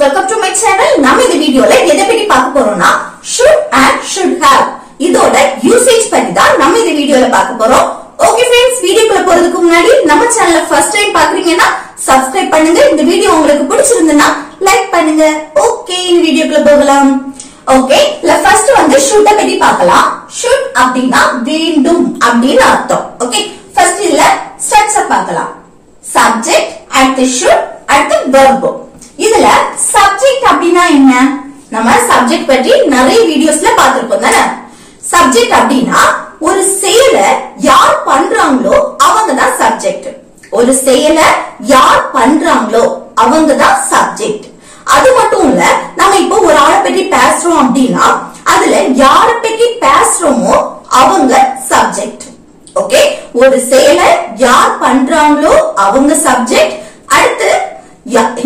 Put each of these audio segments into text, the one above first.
Welcome to my channel. நம்ம இந்த வீடியோல எதை பத்தி பார்க்க போறோம்னா should and should have இதோட யூசேஜ் பத்தி தான் நம்ம இந்த வீடியோல பார்க்க போறோம். ஓகே फ्रेंड्स, வீடியோக்குள்ள போறதுக்கு முன்னாடி நம்ம சேனலை ஃபர்ஸ்ட் டைம் பாக்குறீங்கன்னா சப்ஸ்கிரைப் பண்ணுங்க. இந்த வீடியோ உங்களுக்கு பிடிச்சிருந்தா லைக் பண்ணுங்க. ஓகே, இந்த வீடியோக்குள்ள போகலாம். ஓகே, ஃபர்ஸ்ட் வந்து should பத்தி பார்க்கலாம். should அப்படினா வேண்டும் அப்படினு அர்த்தம். ஓகே, ஃபர்ஸ்ட் இல்ல ஸ்ட்ரக்சர் பார்க்கலாம். subject அடுத்து should அடுத்து verb. இதுல சப்ஜெக்ட் அப்படினா என்ன? நம்ம சப்ஜெக்ட் பற்றி நிறைய வீடியோஸ்ல பார்த்திருக்கோம் தானே. சப்ஜெக்ட் அப்படினா ஒரு செயலை யார் பண்றாங்களோ அவங்க தான் சப்ஜெக்ட். ஒரு செயலை யார் பண்றாங்களோ அவங்க தான் சப்ஜெக்ட். அது மட்டும் இல்ல, நம்ம இப்போ ஒரு ஆளை பற்றி பேசுறோம் அப்படின்னா அதுல யார பற்றி பேசுறோமோ அவங்க சப்ஜெக்ட். ஓகே, ஒரு செயலை யார் பண்றாங்களோ அவங்க சப்ஜெக்ட். அடுத்து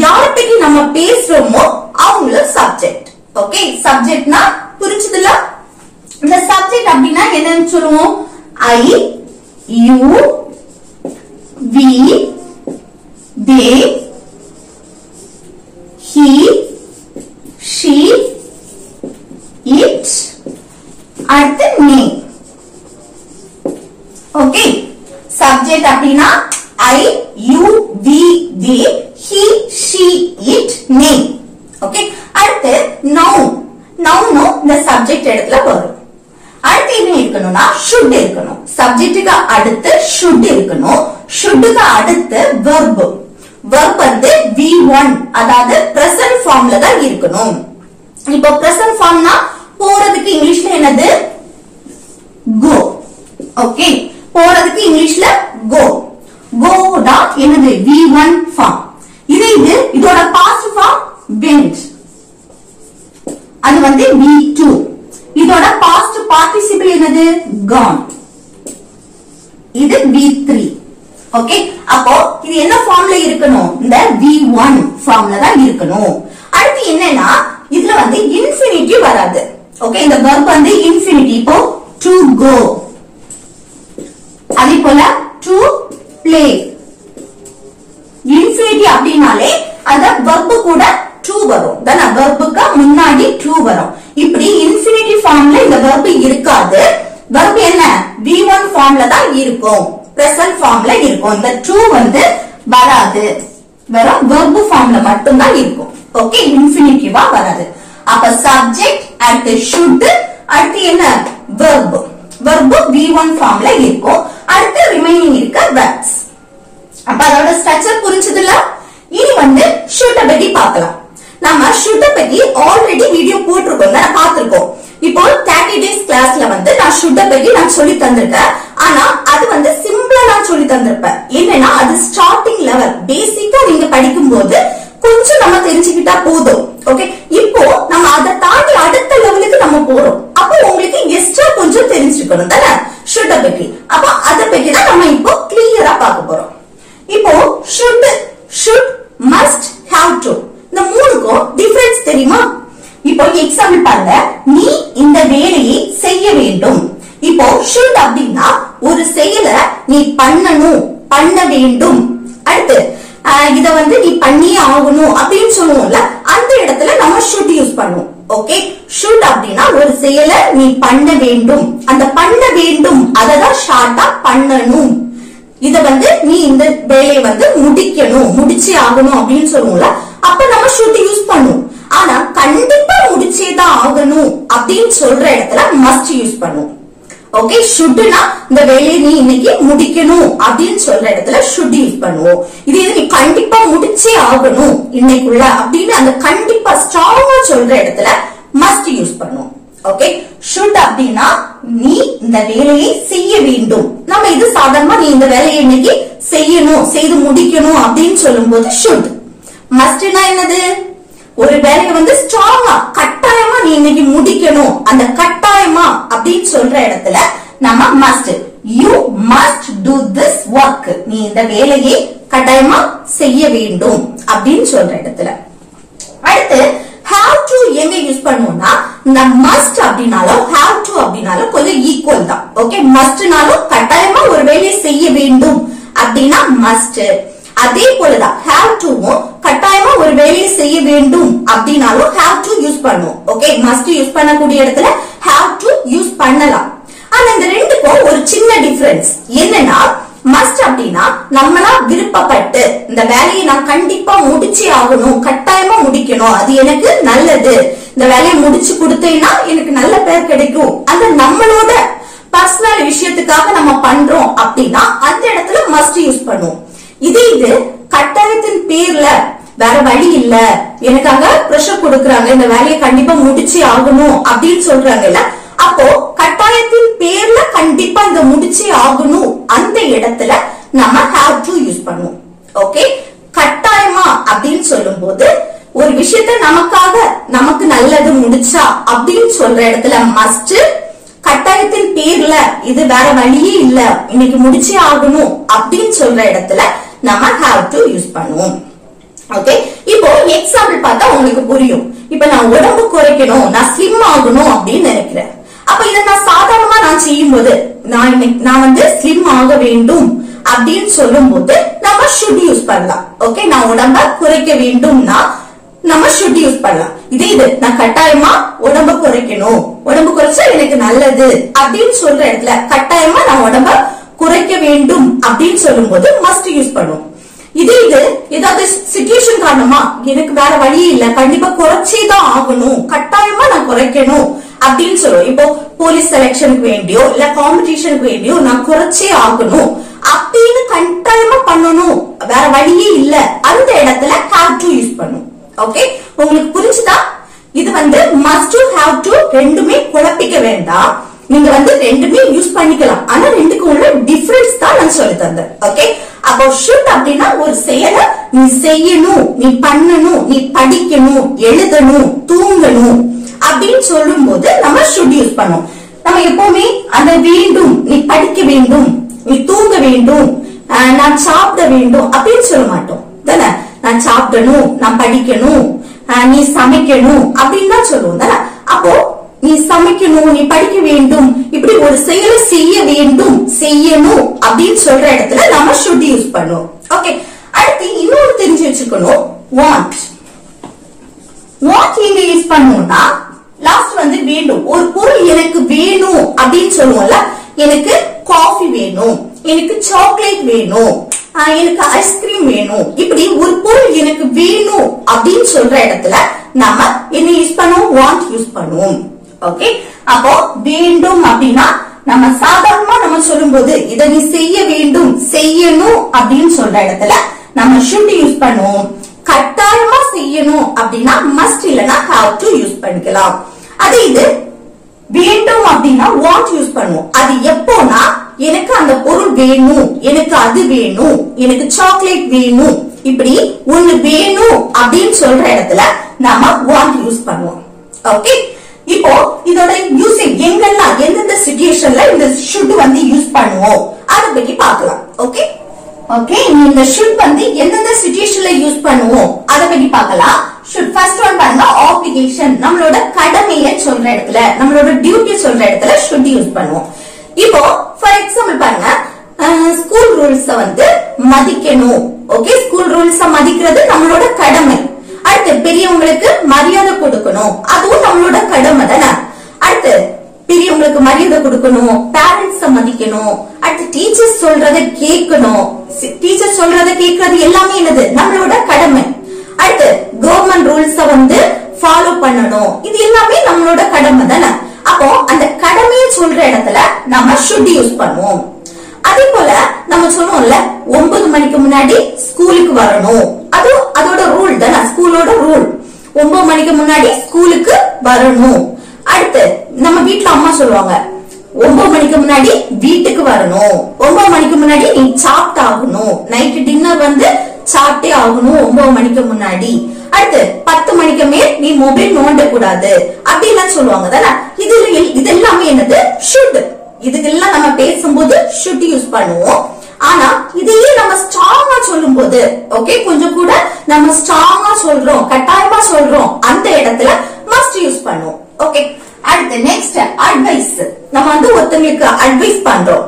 யார பத்தி நம்ம பேசுறோமோ அவங்களும் சப்ஜெக்ட். ஓகே, சப்ஜெக்ட்னா புரிஞ்சுதுல? இந்த சப்ஜெக்ட் அப்படின்னா என்னன்னு சொல்லுவோம்? I, you, we, they, he, she, it, அடுத்து நீ. ஓகே, சப்ஜெக்ட் அப்படின்னா I, you, we, they, he, she, it, name. Okay, அடுத்து noun. noun இந்த subject இடத்துல வரும். அடுத்து என்ன இருக்கணும்னா should இருக்கணும். subjectக்கு அடுத்து should இருக்கணும். shouldக்கு அடுத்து verb. verb வந்து V1, அதாவது present formல தான் இருக்கணும். இப்போ present formனா போறதுக்கு இங்கிலீஷ்ல என்னது? go. Okay, போறதுக்கு இங்கிலீஷ்ல go. go தான் என்னது? V1 form. இதோட past form went, அது வந்து V2. இதோட past participle என்னது? gone. இது V3. ஓகே, அப்போ இது என்ன ஃபார்ம்ல இருக்கணும்? இந்த V1 ஃபார்ம்ல தான் இருக்கணும். அடுத்து என்னன்னா இதுல வந்து இன்ஃபினிட்டிவ் வராது. ஓகே, இந்த verb வந்து இன்ஃபினிட்டிவ். இப்போ to go, அதே போல to play. இன்ஃபினிட்டி அப்படினாலே அந்த verb கூட to வரும். தான verb-க்கு முன்னாடி to வரும். இப்படி இன்ஃபினிட்டி ஃபார்ம்ல இந்த verb இருக்காது. verb என்ன? V1 ஃபார்ம்ல தான் இருக்கும். present ஃபார்ம்ல இருக்கும். இந்த to வந்து வராது. வெறும் verb ஃபார்ம்ல மட்டும் தான் இருக்கும். ஓகே, இன்ஃபினிட்டிவா வராது. அப்ப subject அடுத்து should அடுத்து என்ன? verb. verb V1 ஃபார்ம்ல இருக்கும். அடுத்து ரிமைனிங் இருக்க verbs. அப்ப அதோட ஸ்ட்ரக்சர் புரிஞ்சதுல? இனி வந்து should பத்தி பார்க்கலாம். நம்ம should பத்தி ஆல்ரெடி வீடியோ போட்டுருக்கோம், நான் பார்த்திருக்கோம். இப்போ 30 days கிளாஸ்ல வந்து நான் should பத்தி நான் சொல்லி தந்திருக்கேன். ஆனா அது வந்து சிம்பிளா நான் சொல்லி தந்திருப்பேன். என்னன்னா அது ஸ்டார்டிங் லெவல், பேசிக்கா நீங்க படிக்கும்போது கொஞ்சம் நம்ம தெரிஞ்சுக்கிட்டா போதும். ஓகே, இப்போ நம்ம அதை தாண்டி அடுத்த லெவலுக்கு நம்ம போறோம். அப்போ உங்களுக்கு எக்ஸ்ட்ரா கொஞ்சம் தெரிஞ்சுக்கணும் தானே should பத்தி. அப்ப அதை பத்தி தான் நம்ம இப்போ கிளியரா பார்க்க போறோம். இப்போ should, must, have to இந்த மூணுக்கும் டிஃபரன்ஸ் தெரியுமா? இப்போ எக்ஸாம்பிள் பாருங்க. நீ இந்த வேலையை செய்ய வேண்டும். இப்போ should அப்படின்னா ஒரு செயலை நீ பண்ணணும், பண்ண வேண்டும். அடுத்து இத வந்து நீ பண்ணியே ஆகணும் அப்படின்னு சொல்லுவோம்ல, அந்த இடத்துல நம்ம should யூஸ் பண்ணுவோம். ஓகே, should அப்படின்னா ஒரு செயலை நீ பண்ண வேண்டும். அந்த பண்ண வேண்டும் அததான் ஷார்ட்டா பண்ணணும். இத வந்து நீ இந்த வேலையை வந்து முடிக்கணும், முடிச்சே ஆகணும் அப்படின்னு சொல்லுவோம்ல, அப்ப நம்ம should யூஸ் பண்ணுவோம். ஆனா கண்டிப்பா முடிச்சேதான் ஆகணும் அப்படின்னு சொல்ற இடத்துல must யூஸ் பண்ணுவோம். ஓகே, shouldனா இந்த வேலையை நீ இன்னைக்கு முடிக்கணும் அப்படின்னு சொல்ற இடத்துல should யூஸ் பண்ணுவோம். இது நீ கண்டிப்பா முடிச்சே ஆகணும் இன்னைக்குள்ள அப்படின்னு அந்த கண்டிப்பா ஸ்ட்ராங்கா சொல்ற இடத்துல must யூஸ் பண்ணுவோம். ஓகே, should அப்படின்னா நீ இந்த வேலையை செய்ய வேண்டும். நம்ம இது சாதாரணமா நீ இந்த வேலையை இன்னைக்கு செய்யணும், செய்து முடிக்கணும் அப்படின்னு சொல்லும் போது should. mustனா என்னது? ஒரு வேலையை வந்து ஸ்ட்ராங்கா கட்டாயமா நீ இன்னைக்கு முடிக்கணும், அந்த கட்டாயமா அப்படின்னு சொல்ற இடத்துல நம்ம must. you must do this work. நீ இந்த வேலையை கட்டாயமா செய்ய வேண்டும் அப்படின்னு சொல்ற இடத்துல. அடுத்து have to எங்க யூஸ் பண்ணுவோம்னா இந்த must அப்படினாலும் have to அப்படினாலும் கொஞ்சம் ஈக்குவல் தான். ஓகே, mustனாலும் கட்டாயமா ஒரு வேலையை செய்ய வேண்டும் அப்படின்னா must. அதே போலதான் have to கட்டாயமா ஒரு வேலையை செய்ய வேண்டும் வேண்டும் அப்படினாலும் have to யூஸ் பண்ணுவோம். ஓகே, must யூஸ் பண்ணக்கூடிய இடத்துல have to யூஸ் பண்ணலாம். ஆனா இந்த ரெண்டுக்கும் ஒரு சின்ன டிஃபரன்ஸ் என்னன்னா, மஸ்ட் அப்படின்னா நம்மளா விருப்பப்பட்டு இந்த வேலையை நான் கண்டிப்பா முடிச்சே ஆகணும், கட்டாயமா முடிக்கணும், அது எனக்கு நல்லது, இந்த வேலையை முடிச்சு கொடுத்தேன்னா எனக்கு நல்ல பேர் கிடைக்கும், அந்த நம்மளோட பர்சனல் விஷயத்துக்காக நம்ம பண்றோம் அப்படின்னா அந்த இடத்துல மஸ்ட் யூஸ் பண்ணுவோம். இது கட்டாயத்தின் பேர்ல வேற வழி இல்ல, எனக்காக பிரஷர் கொடுக்கறாங்க, இந்த வேலையை கண்டிப்பா முடிச்சே ஆகணும் அப்படின்னு சொல்றாங்கல்ல, அப்போ கட்டாயத்தின் பேர்ல கண்டிப்பா இந்த முடிச்சே ஆகணும் அந்த இடத்துல நம்ம have to யூஸ் பண்ணுவோம். ஓகே, கட்டாயமா அப்படின்னு சொல்லும் போது ஒரு விஷயத்த நமக்காக நமக்கு நல்லது முடிச்சா அப்படின்னு சொல்ற இடத்துல மஸ்ட், கட்டாயத்தின் பேர்ல இது வேற வழியே இல்ல இன்னைக்கு முடிச்சே ஆகணும் அப்படின்னு சொல்ற இடத்துல நம்ம have to யூஸ் பண்ணுவோம். ஓகே, இப்போ எக்ஸாம்பிள் பார்த்தா உங்களுக்கு புரியும். இப்ப நான் உடம்பு குறைக்கணும், நான் ஸ்லிம் ஆகணும் அப்படின்னு நினைக்கிறேன். அப்ப இதை நான் சாதாரணமா நான் செய்யும் போது நான் வந்து ஸ்லிம் ஆக வேண்டும் அப்படின்னு சொல்லும் போது நம்ம should யூஸ் பண்ணலாம். ஓகே, நான் உடம்ப குறைக்க வேண்டும்னா நம்ம should யூஸ் பண்ணலாம். இது நான் கட்டாயமா உடம்ப குறைக்கணும், உடம்பு குறைச்சா எனக்கு நல்லது அப்படின்னு சொல்ற இடத்துல கட்டாயமா நான் உடம்ப குறைக்க வேண்டும் அப்படின்னு சொல்லும் போது மஸ்ட் யூஸ் பண்ணுவோம். இது ஏதாவது சிச்சுவேஷன் காரணமா எனக்கு வேற வழி இல்ல, கண்டிப்பா குறைச்சேதான் ஆகணும், கட்டாயமா நான் குறைக்கணும் அப்படின்னு சொல்லுவோம். இப்போ போலீஸ் செலக்ஷனுக்கு வேண்டியோ இல்ல காம்படிஷனுக்கு வேண்டியோ நான் குறைச்சே ஆகணும் அப்படின்னு கட்டாயமா பண்ணணும், வேற வழியே இல்ல, அந்த இடத்துல have to யூஸ் பண்ணும். ஓகே, உங்களுக்கு புரிஞ்சுதா? இது வந்து must to have to ரெண்டுமே குழப்பிக்க வேண்டாம், நீங்க வந்து ரெண்டுமே யூஸ் பண்ணிக்கலாம். ஆனா ரெண்டுக்கும் உள்ள டிஃபரன்ஸ் தான் நான் சொல்லி தந்தேன். ஓகே, அப்போ should அப்படின்னா ஒரு செயலை நீ செய்யணும், நீ பண்ணணும், நீ படிக்கணும், எழுதணும், தூங்கணும் அப்படின்னு சொல்லும் போது நம்ம should யூஸ் பண்ணுவோம். நம்ம எப்பவுமே அந்த வேண்டும், நீ படிக்க வேண்டும், நீ தூங்க வேண்டும், நான் சாப்பிட வேண்டும் அப்படின்னு சொல்ல மாட்டோம் தானே. நான் சாப்பிடணும், நான் படிக்கணும், நீ சமைக்கணும் அப்படின்னு தான் சொல்லுவோம் தானே. அப்போ நீ சமைக்கணும், நீ படிக்க வேண்டும், இப்படி ஒரு செயலை செய்ய வேண்டும், செய்யணும் அப்படின்னு சொல்ற இடத்துல நம்ம should யூஸ் பண்ணுவோம். ஓகே, அடுத்து இன்னொரு தெரிஞ்சு வச்சுக்கணும், want. want எங்க யூஸ் பண்ணுவோம்னா லாஸ்ட் வந்து வேண்டும், ஒரு பொருள் எனக்கு வேணும் அப்படின்னு சொல்லுவோம்ல, எனக்கு காஃபி வேணும், எனக்கு சாக்லேட் வேணும், எனக்கு ஐஸ்கிரீம் வேணும், இப்படி ஒரு பொருள் எனக்கு வேணும் அப்படின்னு சொல்ற இடத்துல நாம என்ன யூஸ் பண்ணுவோம்? want யூஸ் பண்ணுவோம். ஓகே, அப்போ வேண்டும் அப்படின்னா நம்ம சாதாரணமா நம்ம சொல்லும் போது இதை நீ செய்ய வேண்டும், செய்யணும் அப்படின்னு சொல்ற இடத்துல நம்ம should யூஸ் பண்ணுவோம். கட்டாயமா செய்யணும் அப்படின்னா must இல்லனா have to யூஸ் பண்ணிக்கலாம். அது வேண்டும் அப்படின்னா want யூஸ் பண்ணுவோம். அது எப்போனா எனக்கு அந்த பொருள் வேணும், எனக்கு அது வேணும், எனக்கு சாக்லேட் வேணும், இப்படி ஒண்ணு வேணும் அப்படின்னு சொல்ற இடத்துல நாம want யூஸ் பண்ணுவோம். ஓகே, இப்போ இதோட யூசிங் எங்கெல்லாம் எந்தெந்த சிச்சுவேஷன்ல இந்த should வந்து யூஸ் பண்ணுவோம் அத பத்தி பார்க்கலாம். ஓகே ஓகே, இந்த should வந்து எந்தெந்த சிச்சுவேஷன்ல யூஸ் பண்ணுவோம் அத பத்தி பார்க்கலாம். should ஃபர்ஸ்ட் ஒன் பாருங்க, ஆப்ளிகேஷன், நம்மளோட கடமையை சொல்ற இடத்துல, நம்மளோட டியூட்டி சொல்ற இடத்துல should யூஸ் பண்ணுவோம். இப்போ ஃபார் எக்ஸாம்பிள் பாருங்க, ஸ்கூல் ரூல்ஸ் வந்து மதிக்கணும். ஓகே, ஸ்கூல் ரூல்ஸ் மதிக்கிறது நம்மளோட கடமை. அடுத்து பெரியவங்களுக்கு மரியாதை கொடுக்கணும், அதுவும் நம்மளோட கடமை தானே. அடுத்து பெரியவங்களுக்கு மரியாதை கொடுக்கணும், பேரண்ட்ஸ் மதிக்கணும், அடுத்து டீச்சர்ஸ் சொல்றத கேட்கணும், டீச்சர்ஸ் சொல்றத கேட்கறது எல்லாமே என்னது? நம்மளோட கடமை. அடுத்து கவர்மெண்ட் ரூல்ஸ் வந்து ஃபாலோ பண்ணணும், இது எல்லாமே நம்மளோட கடமை தானே. அப்போ அந்த கடமையை சொல்ற இடத்துல நம்ம should யூஸ் பண்ணுவோம். அதே போல நம்ம சொல்லுவோம்ல 9 மணிக்கு முன்னாடி ஸ்கூலுக்கு வரணும், அது அதோட ரூல் தானே, ஸ்கூலோட ரூல். 9 மணிக்கு முன்னாடி ஸ்கூலுக்கு வரணும். அடுத்து நம்ம வீட்டுல அம்மா சொல்லுவாங்க 9 மணிக்கு முன்னாடி வீட்டுக்கு வரணும், 9 மணிக்கு முன்னாடி நீ சாப்பிட்டு ஆகணும், நைட் டின்னர் வந்து சாப்பிட்டே ஆகணும் 9 மணிக்கு முன்னாடி. அடுத்து 10 மணிக்கு மேல் நீ மொபைல் நோண்ட கூடாது அப்படின்லாம் சொல்லுவாங்க தானே. இது எல்லாமே என்னது? should. இதுக்கெல்லாம் நம்ம பேசும்போது should யூஸ் பண்ணுவோம். ஆனா இதையே நம்ம ஸ்ட்ராங்கா சொல்லும் போது, ஓகே, கொஞ்சம் கூட நம்ம ஸ்ட்ராங்கா சொல்றோம், கட்டாயமா சொல்றோம், அந்த இடத்துல must யூஸ் பண்ணுவோம். ஓகே, அடுத்து நெக்ஸ்ட் அட்வைஸ். நம்ம வந்து ஒருத்தங்களுக்கு அட்வைஸ் பண்றோம்,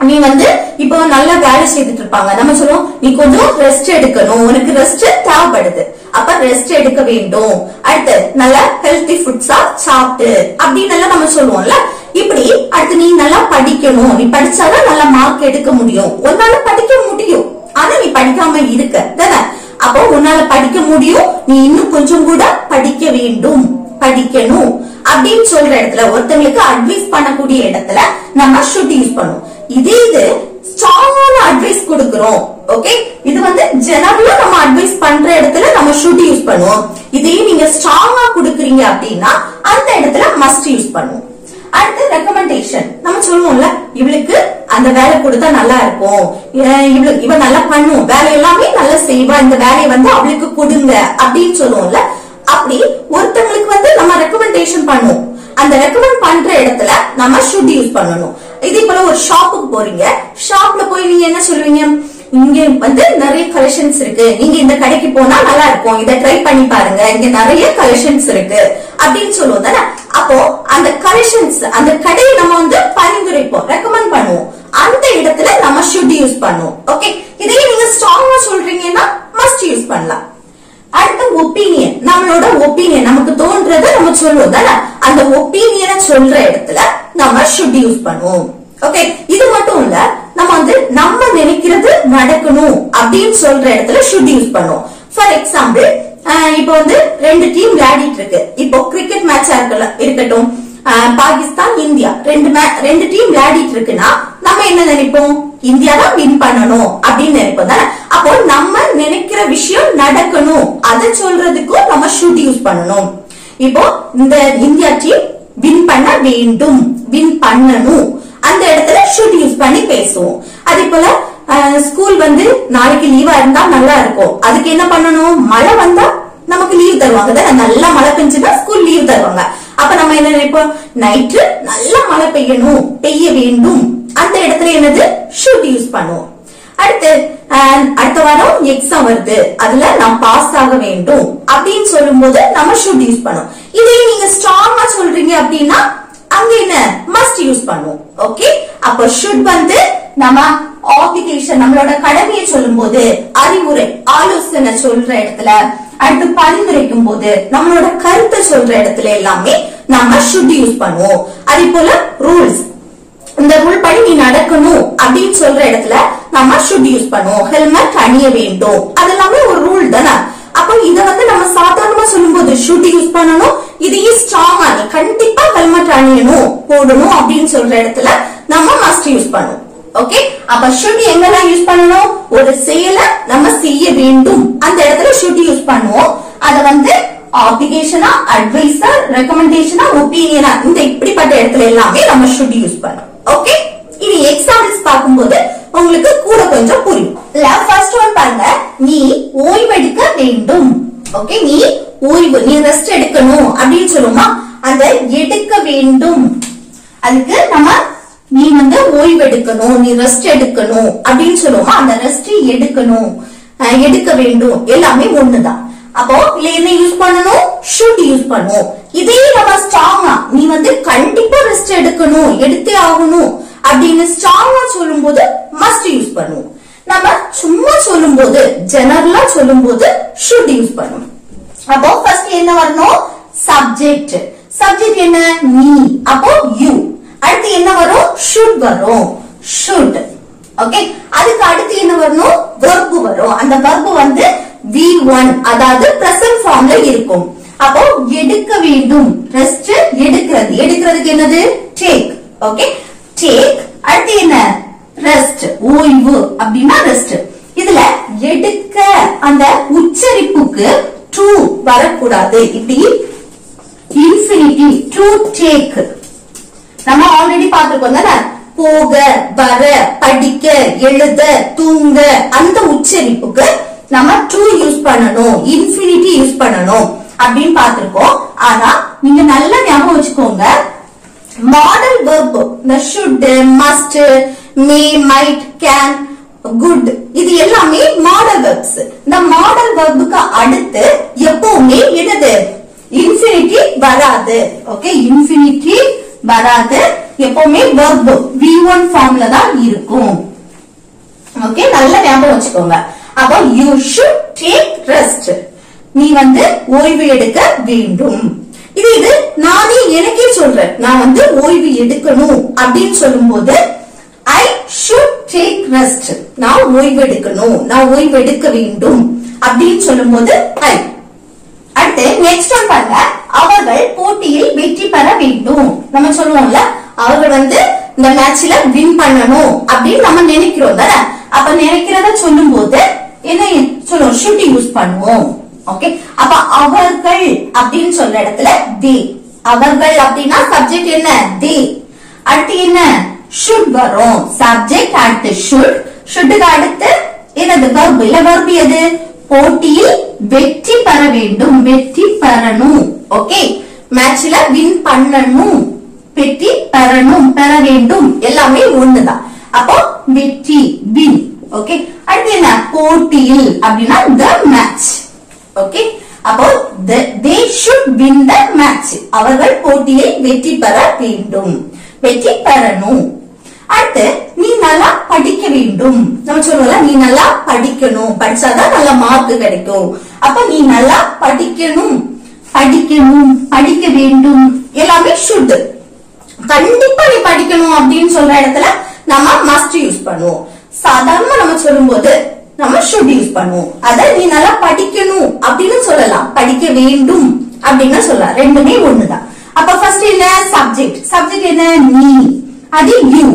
நீ வந்து இப்போ நல்லா வேலை செய்துட்டு இருப்பாங்க, நம்ம சொல்லுவோம் நீ கொஞ்சம் ரெஸ்ட் எடுக்கணும், உனக்கு ரெஸ்ட் தேவைப்படுது அப்ப ரெஸ்ட் எடுக்க வேண்டும். அடுத்து நல்ல ஹெல்தி ஃபுட்ஸா சாப்பிட்டு அப்படின்னு எல்லாம் நம்ம சொல்லுவோம்ல. இப்படி அடுத்து நீ நல்லா படிக்கணும், நீ படிச்சாதான் நல்ல மார்க் எடுக்க முடியும். உன்னால படிக்க முடியும், ஆனா நீ படிக்காம இருக்க தானே. அப்போ உன்னால படிக்க முடியும், நீ இன்னும் கொஞ்சம் கூட படிக்க வேண்டும், படிக்கணும் அப்படின்னு சொல்ற இடத்துல, ஒருத்தங்களுக்கு அட்வைஸ் பண்ணக்கூடிய இடத்துல நம்ம should யூஸ் பண்ணுவோம். இதே இது ஸ்ட்ராங்கான அட்வைஸ் கொடுக்கிறோம், ஓகே, இது வந்து ஜெனரலா நம்ம அட்வைஸ் பண்ற இடத்துல நம்ம should யூஸ் பண்ணுவோம். இதே நீங்க ஸ்ட்ராங்கா கொடுக்குறீங்க அப்படின்னா அந்த இடத்துல must யூஸ் பண்ணுவோம். அடுத்து ரெக்கமெண்டேஷன். நம்ம சொல்லுவோம்ல, இவளுக்கு அந்த வேலை கொடுத்தா நல்லா இருக்கும், இவ நல்லா பண்ணும், வேலை எல்லாமே நல்லா செய்வா, இந்த வேலையை வந்து அவளுக்கு கொடுங்க அப்படின்னு சொல்லுவோம்ல. அப்படி ஒருத்தங்களுக்கு வந்து நம்ம ரெக்கமெண்டேஷன் பண்ணுவோம். அந்த ரெக்கமெண்ட் பண்ற இடத்துல நம்ம should யூஸ் பண்ணணும். இதே போல ஒரு ஷாப்புக்கு போறீங்க, ஷாப்ல போய் நீங்க என்ன சொல்லுவீங்க, இங்க வந்து நிறைய கலெக்ஷன்ஸ் இருக்கு, நீங்க இந்த கடைக்கு போனா நல்லா இருக்கும், இதை ட்ரை பண்ணி பாருங்க, இங்க நிறைய கலெக்ஷன்ஸ் இருக்கு அப்படின்னு சொல்லுவோம் தானே. அப்போ அந்த கலெக்ஷன்ஸ், அந்த கடையை நம்ம வந்து பரிந்துரைப்போம், ரெக்கமெண்ட் பண்ணுவோம். அந்த இடத்துல நம்ம should யூஸ் பண்ணுவோம். ஓகே, இதையே நீங்க ஸ்ட்ராங்கா சொல்றீங்கன்னா must யூஸ் பண்ணலாம். அடுத்து ஒப்பீனியன். நம்மளோட ஒப்பீனியன், நமக்கு தோன்றதை நம்ம சொல்லுவோம் தானே, அந்த ஒப்பீனியனை சொல்ற இடத்துல நம்ம should யூஸ் பண்ணுவோம். ஓகே, இது மட்டும் இல்ல, நம்ம வந்து நம்ம நினைக்கிறது நடக்கணும் அப்படின்னு சொல்ற இடத்துல should யூஸ் பண்ணுவோம். ஃபார் எக்ஸாம்பிள், இப்போ வந்து ரெண்டு டீம் விளையாடிட்டு இருக்கு. இப்போ கிரிக்கெட் மேட்சா இருக்கட்டும், பாகிஸ்தான் இந்தியா ரெண்டு டீம் விளையாடிட்டு இருக்குன்னா நம்ம என்ன நினைப்போம், இந்தியா தான் வின் பண்ணணும் அப்படின்னு நினைப்போம் தானே. அப்போ நம்ம நினைக்கிற விஷயம் நடக்கணும், அதை சொல்றதுக்கும் நம்ம should யூஸ் பண்ணணும். இப்போ இந்த இந்தியா டீம் வின் பண்ண வேண்டும், வின் பண்ணணும், அந்த இடத்துல should யூஸ் பண்ணி பேசுவோம். அதே போல ஸ்கூல் வந்து நாளைக்கு லீவா இருந்தா நல்லா இருக்கும், அதுக்கு என்ன பண்ணணும், மழை வந்தா நமக்கு லீவ் தருவாங்க தானே, நல்லா மழை பெஞ்சுன்னா ஸ்கூல் லீவ் தருவாங்க. அப்ப நம்ம என்ன நினைப்போம், நைட்டு நல்ல மழை பெய்யணும், பெய்ய வேண்டும், அந்த இடத்துல என்னது should யூஸ் பண்ணுவோம். அடுத்த வாரம் எக்ஸாம் வருது, அதுல நான் பாஸ் ஆக வேண்டும் அப்படின்னு சொல்லும் போது நம்ம should யூஸ் பண்ணுவோம். இதே நீங்க ஸ்ட்ராங்கா சொல்றீங்க அப்படின்னா அங்க என்ன must யூஸ் பண்ணுவோம். ஓகே, அப்ப should வந்து நம்ம ஆப்ளிகேஷன், நம்மளோட கடமையை சொல்லும் போது, அறிவுரை ஆலோசனை சொல்ற இடத்துல, அடுத்து பரிந்துரைக்கும் போது, நம்மளோட கருத்தை சொல்ற இடத்துல எல்லாமே நம்ம should யூஸ் பண்ணுவோம். அதே போல ரூல்ஸ், இந்த ரூல் படி நீ நடக்கணும் அப்படின்னு சொல்ற இடத்துல நம்ம should யூஸ் பண்ணுவோம். ஹெல்மெட் அணிய வேண்டும், அதெல்லாமே ஒரு ரூல் தானே. அப்போ இத வந்து நம்ம சாதாரணமா சொல்லும் போது should யூஸ் பண்ணணும். இதையே ஸ்ட்ராங்கா நீ கண்டிப்பா ஹெல்மெட் அணியணும், போடணும் அப்படின்னு சொல்ற இடத்துல நம்ம must யூஸ் பண்ணுவோம். ஓகே, அப்ப should எங்கெல்லாம் யூஸ் பண்ணணும், ஒரு செயலை நம்ம செய்ய வேண்டும், அந்த இடத்துல should யூஸ் பண்ணுவோம். அத வந்து ஆப்ளிகேஷனா, அட்வைஸா, ரெக்கமெண்டேஷனா, ஒப்பீனியனா, இந்த இப்படிப்பட்ட இடத்துல எல்லாமே நம்ம should யூஸ் பண்ணுவோம். ஓகே, இனி எக்ஸாம்பிள்ஸ் பார்க்கும்போது உங்களுக்கு கூட கொஞ்சம் புரியும். ஃபர்ஸ்ட் ஒன் பாருங்க, நீ ஓய்வெடுக்க வேண்டும். ஓகே, நீ ஓய்வு, நீ ரெஸ்ட் எடுக்கணும் அப்படின்னு சொல்லுமா, அந்த எடுக்க வேண்டும், அதுக்கு நம்ம நீ வந்து ஓய்வெடுக்கணும், நீ ரெஸ்ட் எடுக்கணும் அப்படின்னு சொல்லுவோமா, அந்த ரெஸ்ட் எடுக்கணும், எடுக்க வேண்டும் எல்லாமே ஒண்ணுதான். அப்போ இல்ல என்ன யூஸ் பண்ணணும், should யூஸ் பண்ணுவோம். இதே நம்ம ஸ்ட்ராங்கா, நீ வந்து கண்டிப்பா ரெஸ்ட் எடுக்கணும், எடுத்தே ஆகணும் அப்படின்னு ஸ்ட்ராங்கா சொல்லும் போது must யூஸ் பண்ணுவோம். நம்ம சும்மா சொல்லும் போது, ஜெனரலா சொல்லும் போது should யூஸ் பண்ணுவோம். அப்போ ஃபர்ஸ்ட் என்ன வரணும், சப்ஜெக்ட். சப்ஜெக்ட் என்ன, நீ, அப்போ you. அடுத்து என்ன வரும், should வரும், should. ஓகே, அதுக்கு அடுத்து என்ன வரணும், verb வரும். அந்த verb வந்து V1, அதாவது பிரசன்ட் ஃபார்ம்ல இருக்கும். அப்போ எடுக்க வேண்டும், ரெஸ்ட் எடுக்கிறது, எடுக்கிறதுக்கு என்னது take. Okay, take. அடுத்து என்ன, ரெஸ்ட், ஓய்வு அப்படின்னா ரெஸ்ட். இதுல எடுக்க அந்த உச்சரிப்புக்கு to வரக்கூடாது, இப்படி இன்ஃபினிட்டி to take நம்ம ஆல்ரெடி பார்த்திருக்கோம் தானே. போக, வர, படிக்க, எழுத, தூங்க, அந்த உச்சரிப்புக்கு நம்ம to யூஸ் பண்ணணும், இன்ஃபினிட்டி யூஸ் பண்ணணும் அப்படின்னு பார்த்திருக்கோம். ஆனா நீங்க நல்லா ஞாபகம் வச்சுக்கோங்க, மாடல் வெர்ப், இந்த should, must, may, might, can, good, இது எல்லாமே மாடல் வெர்ப்ஸ். இந்த மாடல் வெர்புக்கு அடுத்து எப்பவுமே என்னது, இன்ஃபினிட்டி வராது. ஓகே, இன்ஃபினிட்டி வராது, எப்பவுமே வெர்ப் V1 ஃபார்ம்ல தான் இருக்கும். ஓகே, நல்ல ஞாபகம் வச்சுக்கோங்க. அப்போ you should take rest. நீ வந்து ஓய்வு எடுக்க வேண்டும். இது நானே எனக்கே சொல்றேன். நான் வந்து ஓய்வு எடுக்கணும் அப்படின்னு சொல்லும் போது I should take rest. நான் ஓய்வு எடுக்கணும், நான் ஓய்வு எடுக்க வேண்டும் அப்படின்னு சொல்லும் போது I. அடுத்து நெக்ஸ்ட் ஒன் பாருங்க, அவர்கள் போட்டியில் வெற்றி பெற வேண்டும். நம்ம சொல்லுவோம்ல, அவர்கள் வந்து இந்த மேட்ச்ல வின் பண்ணணும் அப்படின்னு நம்ம நினைக்கிறோம் தானே. அப்ப நினைக்கிறத சொல்லும் போது என்ன சொல்லுவோம், should யூஸ் பண்ணுவோம். ஓகே, அப்ப அவர்கள் அப்படின்னு சொல்ற இடத்துல they. அவர்கள் அப்படின்னா சப்ஜெக்ட் என்ன, they. அடுத்து என்ன, should வரும். சப்ஜெக்ட் அடுத்து should. shouldக்கு அடுத்து என்னது, verb. இல்ல verb எது, போட்டியில் வெற்றி பெற வேண்டும், வெற்றி பெறணும். ஓகே, மேட்ச்ல வின் பண்ணணும், வெற்றி பெறணும், பெற வேண்டும், எல்லாமே ஒண்ணுதான். அப்போ வெற்றி, win. ஓகே, அடுத்து என்ன, போட்டியில் அப்படின்னா the match. ஓகே, அப்போ they should win the match. அவர்கள் போட்டியில் வெற்றி பெற வேண்டும், வெற்றி பெறணும். அடுத்து நீ நல்லா படிக்க வேண்டும். நம்ம சொல்லுவோம்ல, நீ நல்லா படிக்கணும், படிச்சாதான் நல்ல மார்க் கிடைக்கும். அப்ப நீ நல்லா படிக்கணும், படிக்கணும், படிக்க வேண்டும், எல்லாமே should. கண்டிப்பா நீ படிக்கணும் அப்படின்னு சொல்ற இடத்துல நம்ம must யூஸ் பண்ணுவோம். சாதாரணமா நம்ம சொல்லும் போது நம்ம should யூஸ் பண்ணுவோம். அத நீ நல்லா படிக்கணும் அப்படின்னு சொல்லலாம், படிக்க வேண்டும் அப்படின்னு சொல்லலாம், ரெண்டுமே ஒண்ணுதான். அப்ப ஃபர்ஸ்ட் என்ன, சப்ஜெக்ட். சப்ஜெக்ட் என்ன, நீ, அது you.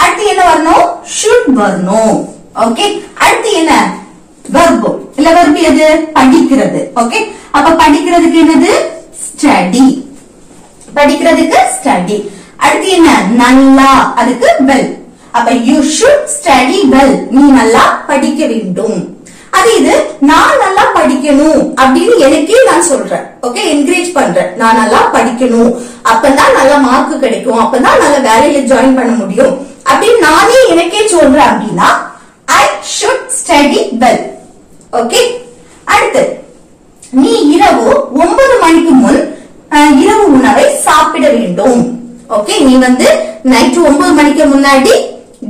அடுத்து என்ன வரணும், should வரணும். ஓகே, அடுத்து என்ன, verb. இல்ல verb எது, படிக்கிறது. ஓகே, அப்ப படிக்கிறதுக்கு என்னது, study. படிக்கிறதுக்கு study. அடுத்து என்ன, நல்லா, அதுக்கு well. அப்ப you should study well. நீ நல்லா படிக்க வேண்டும். அது இது நான் நல்லா படிக்கணும் அப்படின்னு எனக்கே நான் சொல்றேன். ஓகே, என்கரேஜ் பண்றேன், நான் நல்லா படிக்கணும், அப்பதான் நல்ல மார்க் கிடைக்கும், அப்பதான் நல்ல வேலையில ஜாயின் பண்ண முடியும் அப்படின்னு நானே எனக்கே சொல்றேன் அப்படின்னா I should study well. Okay, அடுத்து நீ இரவு 9 மணிக்கு முன் இரவு உணவை சாப்பிட வேண்டும். ஓகே, நீ வந்து நைட் 9 மணிக்கு முன்னாடி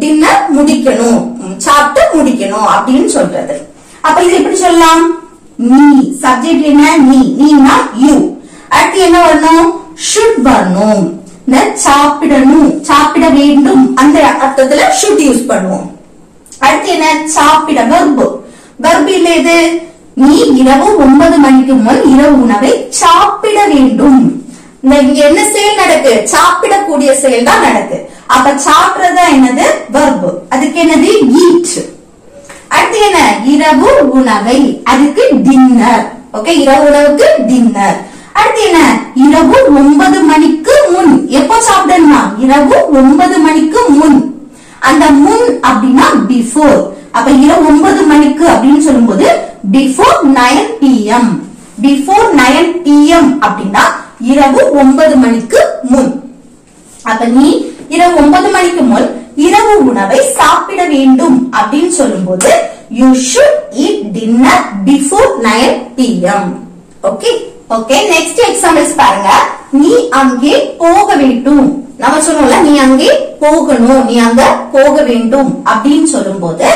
டின்னர் முடிக்கணும், சாப்பிட்டு முடிக்கணும் அப்படின்னு சொல்றது. அப்ப இது எப்படி சொல்லலாம், நீ. சப்ஜெக்ட் என்ன, நீ, நீனா you. அடுத்து என்ன வரணும், should வரணும். சாப்பிடணும், சாப்பிட வேண்டும் அந்த அர்த்தத்துல should யூஸ் பண்ணுவோம். அடுத்து என்ன, சாப்பிட, verb. verb இல்ல இது, நீ இரவு 9 மணிக்கு முன் இரவு உணவை சாப்பிட வேண்டும். இங்க என்ன செயல் நடக்கு, சாப்பிடக்கூடிய செயல் தான் நடக்கு. அப்ப சாப்பிடுறதா என்னது, verb. அதுக்கு என்னது, eat. அடுத்து என்ன, இரவு உணவை, அதுக்கு டின்னர். ஓகே, இரவு உணவுக்கு டின்னர். அடுத்து என்ன, இரவு 9 மணிக்கு முன். எப்போ சாப்பிடணும்னா இரவு 9 மணிக்கு முன். அந்த முன் அப்படின்னா பிஃபோர். அப்ப இரவு 9 மணிக்கு அப்படின்னு சொல்லும்போது பிஃபோர் 9 PM. பிஃபோர் 9 PM அப்படின்னா இரவு 9 மணிக்கு முன். அப்ப நீ இரவு 9 மணிக்கு முன் இரவு உணவை சாப்பிட வேண்டும் அப்படின்னு சொல்லும்போது you should eat dinner before 9 PM. Okay, okay, next examples பாருங்க. நீ அங்கே போக வேண்டும். நம்ம சொல்லுவோம்ல, நீ அங்கே போகணும், நீ அங்க போக வேண்டும் அப்படின்னு சொல்லும்போது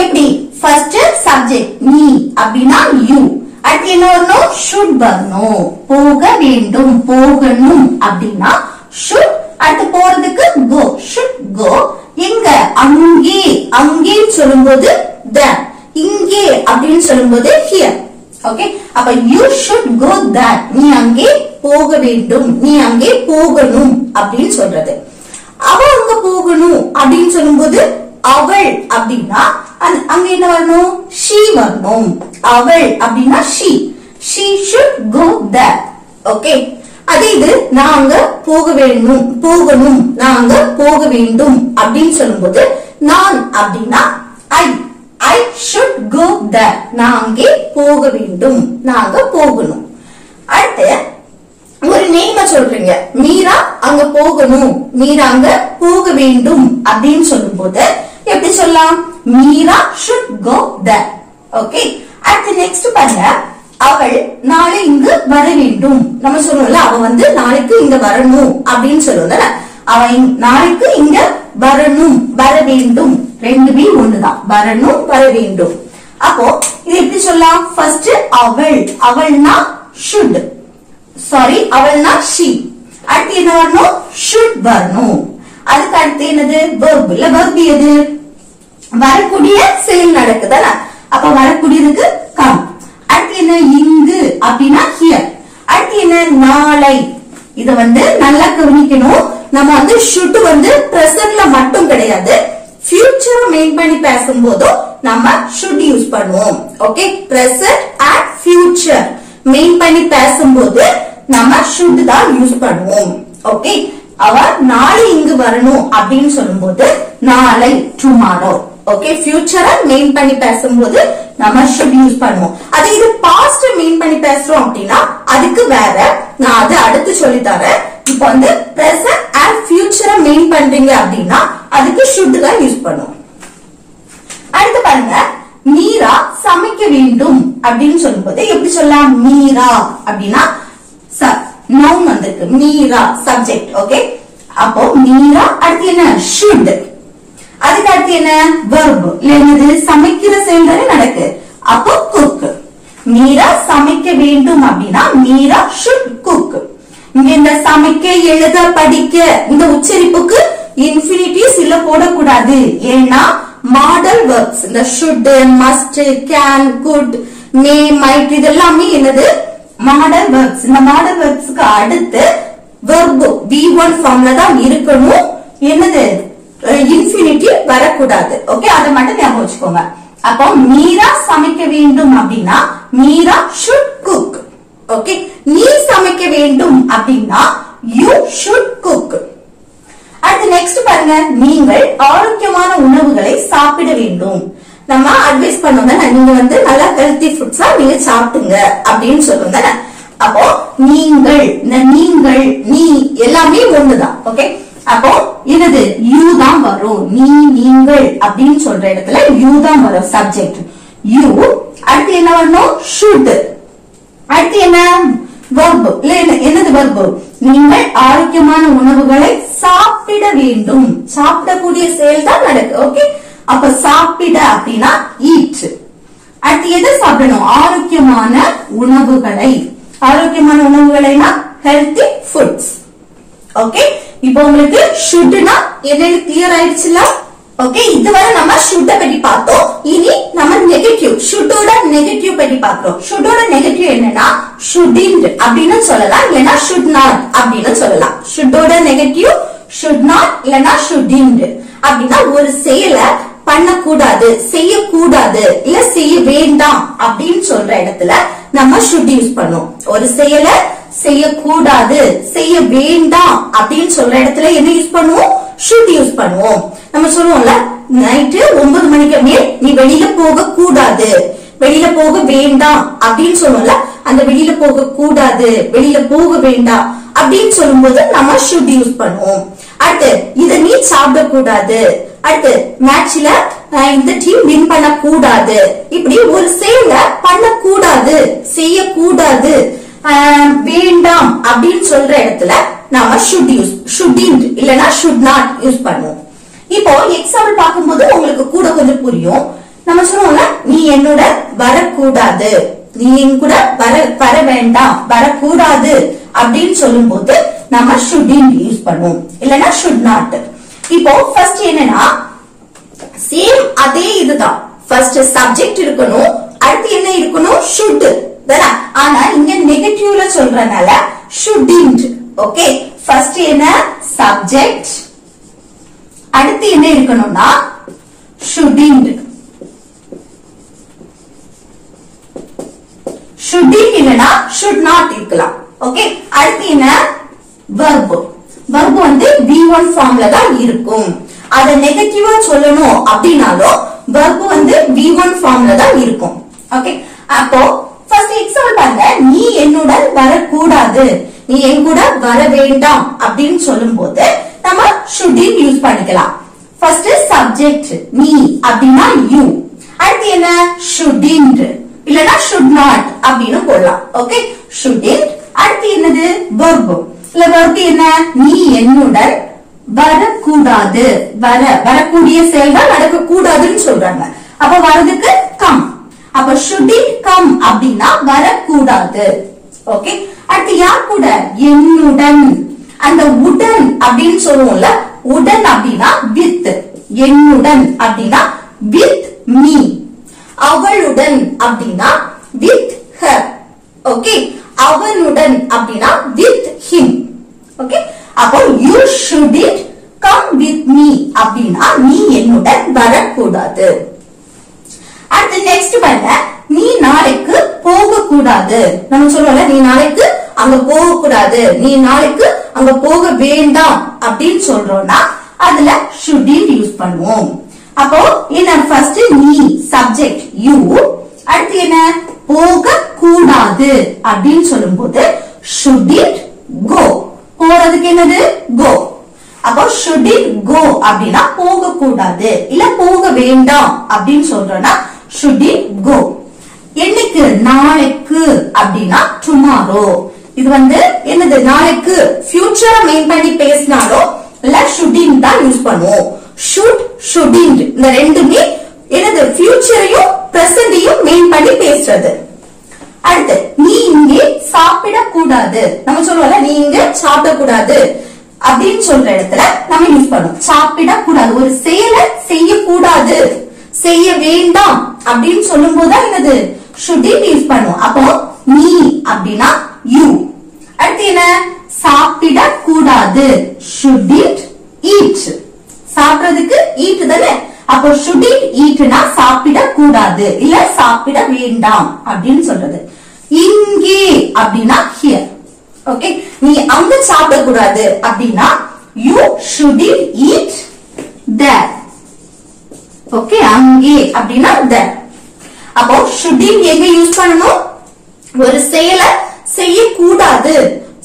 எப்படி, ஃபர்ஸ்ட் சப்ஜெக்ட் நீ அப்படின்னா you. அடுத்து என்ன வரணும், should வரணும். போக வேண்டும், போகணும் அப்படின்னா should. அடுத்து போறதுக்கு go, should go. எங்க, அங்கே, அங்கே சொல்லும்போது there. இங்கே அப்படின்னு சொல்லும்போது here. ஓகே, அப்ப you should go there. நீ அங்கே போக வேண்டும், நீ அங்கே போகணும் அப்படின்னு சொல்றது. அவ அங்க போகணும் அப்படின்னு சொல்லும்போது அவள் அப்படின்னா அங்க என்ன வரணும், she வரணும். அவள் அப்படின்னா she. she should go there. Okay, அதே இது நான் அங்க போக வேண்டும், போகணும், நான் அங்க போக வேண்டும் அப்படின்னு சொல்லும்போது நான் அப்படின்னா I should go there. நான் அங்கே போக வேண்டும், நான் அங்க போகணும். அடுத்து ஒரு நேம சொல்றீங்க, மீரா அங்க போகணும், மீரா அங்க போக வேண்டும் அப்படின்னு சொல்லும்போது எப்படி சொல்லலாம், Meera should go there. Okay, அடுத்து நெக்ஸ்ட் பாருங்க, அவள் நாளை இங்கு வர வேண்டும். நம்ம சொல்லுவோம்ல, அவ வந்து நாளைக்கு இங்க வரணும் அப்படின்னு சொல்லுவோம்ல, அவ நாளைக்கு இங்க வரணும், வர வேண்டும், ரெண்டுமே ஒண்ணுதான், வரணும் வர வேண்டும். அப்போ இது எப்படி சொல்லலாம்? ஃபர்ஸ்ட் அவள், அவள்னா should, சாரி அவள்னா she. அடுத்து என்ன வரணும்? should வரணும். அதுக்கு அடுத்து என்னது? verb. இல்ல verb எது? வரக்கூடிய செயல் நடக்குதா? அப்ப வரக்கூடியதுக்கு come. அடுத்து என்ன? இங்கு அப்படின்னா here. அடுத்து என்ன? நாளை. இத நல்லா கவனிக்கணும். நம்ம should presentல மட்டும் கிடையாது, future மெயின் பண்ணி பேசும்போது நம்ம should யூஸ் பண்ணுவோம். Okay, present and future main பண்ணி பேசும்போது நம்ம should தான் யூஸ் பண்ணுவோம். ஓகே, அவ நாளை இங்கு வரணும் அப்படின்னு சொல்லும்போது நாளை tomorrow. ஓகே, ஃபியூச்சரை மெயின் பண்ணி பேசும்போது நம்ம should யூஸ் பண்ணுவோம். அது இது பாஸ்ட் மெயின் பண்ணி பேசுறோம் அப்படின்னா அதுக்கு வேற, நான் அது அடுத்து சொல்லி தரேன். இப்போ present and future மெயின் பண்றீங்க அப்படின்னா அதுக்கு should தான் யூஸ் பண்ணுவோம். அடுத்து பாருங்க, மீரா சமைக்க வேண்டும் அப்படின்னு சொல்லும்போது எப்படி சொல்லலாம்? மீரா அப்படின்னா நவுன் வந்திருக்கு, மீரா சப்ஜெக்ட். ஓகே, அப்போ மீரா அடுத்து என்ன? should. அதுக்கு அடுத்து என்ன? verb. என்னது? சமைக்கிற செயல் தானே நடக்கு, அப்போ cook. மீரா சமைக்க வேண்டும் அப்படின்னா மீரா should cook. இங்க இந்த சமைக்க, எழுத, படிக்க இந்த உச்சரிப்புக்கு இன்ஃபினிட்டிவ்ஸ் இல்ல போடக்கூடாது. ஏன்னா மாடல் verbs, இந்த should, must, can, could, may, might இதெல்லாமே என்னது? Model verbs. இந்த மாடல் verbsக்கு அடுத்து verb V1 ஃபார்ம்ல தான் இருக்கணும். என்னது? இன்ஃபினிட்டிவ் வரக்கூடாது. ஓகே, அதை மட்டும் ஞாபகம் வச்சுக்கோங்க. அப்போ மீரா சமைக்க வேண்டும் அப்படின்னா மீரா should cook. ஓகே, நீ சமைக்க வேண்டும் அப்படின்னா you should cook. அடுத்து நெக்ஸ்ட் பாருங்க, நீங்கள் ஆரோக்கியமான உணவுகளை சாப்பிட வேண்டும். நம்ம அட்வைஸ் பண்ணுவோம் தானே, நீங்க நல்லா ஹெல்தி ஃபுட்ஸா நீங்க சாப்பிடுங்க அப்படின்னு சொல்லுவோம் தானே. அப்போ நீங்கள், நீங்கள், நீ எல்லாமே ஒண்ணுதான். ஓகே, அப்போ என்னது? யூ தான் வரும். நீ, நீங்கள் அப்படின்னு சொல்ற இடத்துல யூ தான் வரும், சப்ஜெக்ட் யூ. அடுத்து என்ன வரணும்? should. அடுத்து என்ன? verb. என்னது verb? நீங்கள் ஆரோக்கியமான உணவுகளை சாப்பிட வேண்டும். சாப்பிடக்கூடிய செயல் தான் நடக்கு. ஓகே, அப்ப சாப்பிட அப்படின்னா eat. அடுத்து எதை சாப்பிடணும்? ஆரோக்கியமான உணவுகளை. ஆரோக்கியமான உணவுகளைனா ஹெல்தி ஃபுட்ஸ். ஓகே, இப்போ உங்களுக்கு ஷுட்னா என்னன்னு கிளியர் ஆயிடுச்சுல? ஓகே, இதுவரை நம்ம ஷுட் பத்தி பார்த்தோம். இனி நம்ம நெகட்டிவ், ஷுட்டோட நெகட்டிவ் பத்தி பார்க்கிறோம். ஷுட்டோட நெகட்டிவ் என்னன்னா ஷுடின்ட் அப்படின்னு சொல்லலாம், இல்லனா ஷுட் நாட் அப்படின்னு சொல்லலாம். ஷுட்டோட நெகட்டிவ் ஷுட் நாட் இல்லனா ஷுடின்ட் அப்படின்னா ஒரு செயலை பண்ணக்கூடாது, செய்யக்கூடாது, இல்ல செய்ய வேண்டாம் அப்படின்னு சொல்ற இடத்துல நம்ம should யூஸ் பண்ணுவோம். ஒரு செயலை செய்யக்கூடாது, செய்ய வேண்டாம் அப்படின்னு சொல்ற இடத்துல என்ன யூஸ் பண்ணுவோம்? should யூஸ் பண்ணுவோம். நம்ம சொல்லுவோம்ல, நைட்டு 9 மணிக்கு மேல் நீ வெளியில போக கூடாது, வெளியில போக வேண்டாம் அப்படின்னு சொல்லுவோம்ல, அந்த வெளியில போக கூடாது, வெளியில போக வேண்டாம் அப்படின்னு சொல்லும்போது நம்ம should யூஸ் பண்ணுவோம். அடுத்து இத நீ சாப்பிட கூடாது, அடுத்து மேட்ச்ல இந்த டீம் வின் பண்ண கூடாது, இப்படி ஒரு செயலை பண்ணக்கூடாது, செய்யக்கூடாது, வேண்டாம் அப்படின்னு சொல்ற இடத்துல நாம should யூஸ், shouldn't இல்லனா should not யூஸ் பண்ணுவோம். இப்போ எக்ஸாம்பிள் பார்க்கும்போது உங்களுக்கு கூட கொஞ்சம் புரியும். நம்ம சொல்லுவோம்ல, நீ என்னோட வரக்கூடாது, நீ என் கூட வர வேண்டாம், வரக்கூடாது அப்படின்னு சொல்லும் போது நம்ம shouldn't யூஸ் பண்ணுவோம், இல்லனா should not. இப்போ ஃபர்ஸ்ட் என்னன்னா சேம் அதே இதுதான், ஃபர்ஸ்ட் சப்ஜெக்ட் இருக்கணும், அடுத்து என்ன இருக்கணும்? should தானே. ஆனா இங்க நெகட்டிவ்ல சொல்றனால shouldn't. ஓகே, ஃபர்ஸ்ட் என்ன? சப்ஜெக்ட், அடுத்து என்ன இருக்கணும்னா shouldn't. shouldn't இல்லனா should not இருக்கலாம். ஓகே, அடுத்து என்ன? verb. verb V1 ஃபார்ம்ல தான் இருக்கும். அத நெகட்டிவா சொல்லணும் அப்படினாலும் verb V1 ஃபார்ம்ல தான் இருக்கும். ஓகே, அப்போ ஃபர்ஸ்ட் எக்ஸாம்பிள் பாருங்க, நீ என்னுடன் வரக்கூடாது, நீ என் கூட வர வேண்டாம் அப்படின்னு சொல்லும்போது நம்ம shouldn't யூஸ் பண்ணிக்கலாம். ஃபர்ஸ்ட் சப்ஜெக்ட் நீ அப்படின்னா you, அடுத்து என்ன? shouldn't இல்லனா should not அப்படின்னு போடலாம். Okay, shouldn't. அடுத்து என்னது? verb. இல்ல verb என்ன? நீ என்னுடன் வரக்கூடாது, வரக்கூடிய செயல் தான் நடக்க கூடாதுன்னு சொல்றாங்க. அப்ப வரதுக்கு come. அப்ப should it come அப்படின்னா வரக்கூடாது. ஓகே, அடுத்து யார் கூட? என்னுடன். அந்த உடன் அப்படின்னு சொல்லுவோம்ல, உடன் அப்படின்னா with, என்னுடன் அப்படின்னா with me, அவளுடன் அப்படின்னா with her. ஓகே, அவனுடன் அப்படின்னா with him. ஓகே, அப்போ you shouldn't come with me அப்படின்னா நீ என்னுடன் வரக்கூடாது. அடுத்து நெக்ஸ்ட் பாருங்க, நீ நாளைக்கு போக கூடாது. நம்ம சொல்லுவோம்ல, நீ நாளைக்கு அங்க போக கூடாது, நீ நாளைக்கு அங்க போக வேண்டாம் அப்படின்னு சொல்றோம்னா அதுல shouldn't யூஸ் பண்ணுவோம். அப்போ என்ன? ஃபர்ஸ்ட் நீ சப்ஜெக்ட் you, அடுத்து என்ன? போக கூடாது அப்படின்னு சொல்லும்போது shouldn't go. போறதுக்கு என்னது? go. அப்போ shouldn't go அப்படின்னா போக கூடாது இல்ல போக வேண்டாம் அப்படின்னு சொல்றோம்னா shouldn't go. என்னைக்கு? நாளைக்கு அப்படின்னா tomorrow. இது வந்து என்னது? நாளைக்கு ஃபியூச்சரை மெயின் பண்ணி பேசினாலோ இல்ல shouldn't தான் யூஸ் பண்ணுவோம். should, shouldn't இந்த ரெண்டுமே என்னது? ஃபியூச்சரையும் பிரசன்டையும் மெயின் பண்ணி பேசுறது. அடுத்து நீ இங்கே சாப்பிட கூடாது. நம்ம சொல்லுவோம்ல, நீ இங்க சாப்பிட கூடாது அப்படின்னு சொல்ற இடத்துல நம்ம யூஸ் பண்ணுவோம் சாப்பிட கூடாது. ஒரு செயலை செய்யக்கூடாது, செய்ய வேண்டாம் அப்படின்னு சொல்லும் போது என்னது? shouldn't யூஸ் பண்ணுவோம். அப்போ நீ அப்படின்னா you. அடுத்து என்ன? சாப்பிட கூடாது shouldn't eat. சாப்பிடுறதுக்கு eat தானே, அப்போ shouldn't eatனா சாப்பிட கூடாது இல்ல சாப்பிட வேண்டாம் அப்படின்னு சொல்றது. இங்கே அப்படின்னா here. ஓகே, நீ அங்க சாப்பிட கூடாது அப்படின்னா you shouldn't eat there. Okay, அங்கே அப்படின்னா there. அப்போ shouldn't எங்க யூஸ் பண்ணணும்? ஒரு செயலை செய்யக்கூடாது,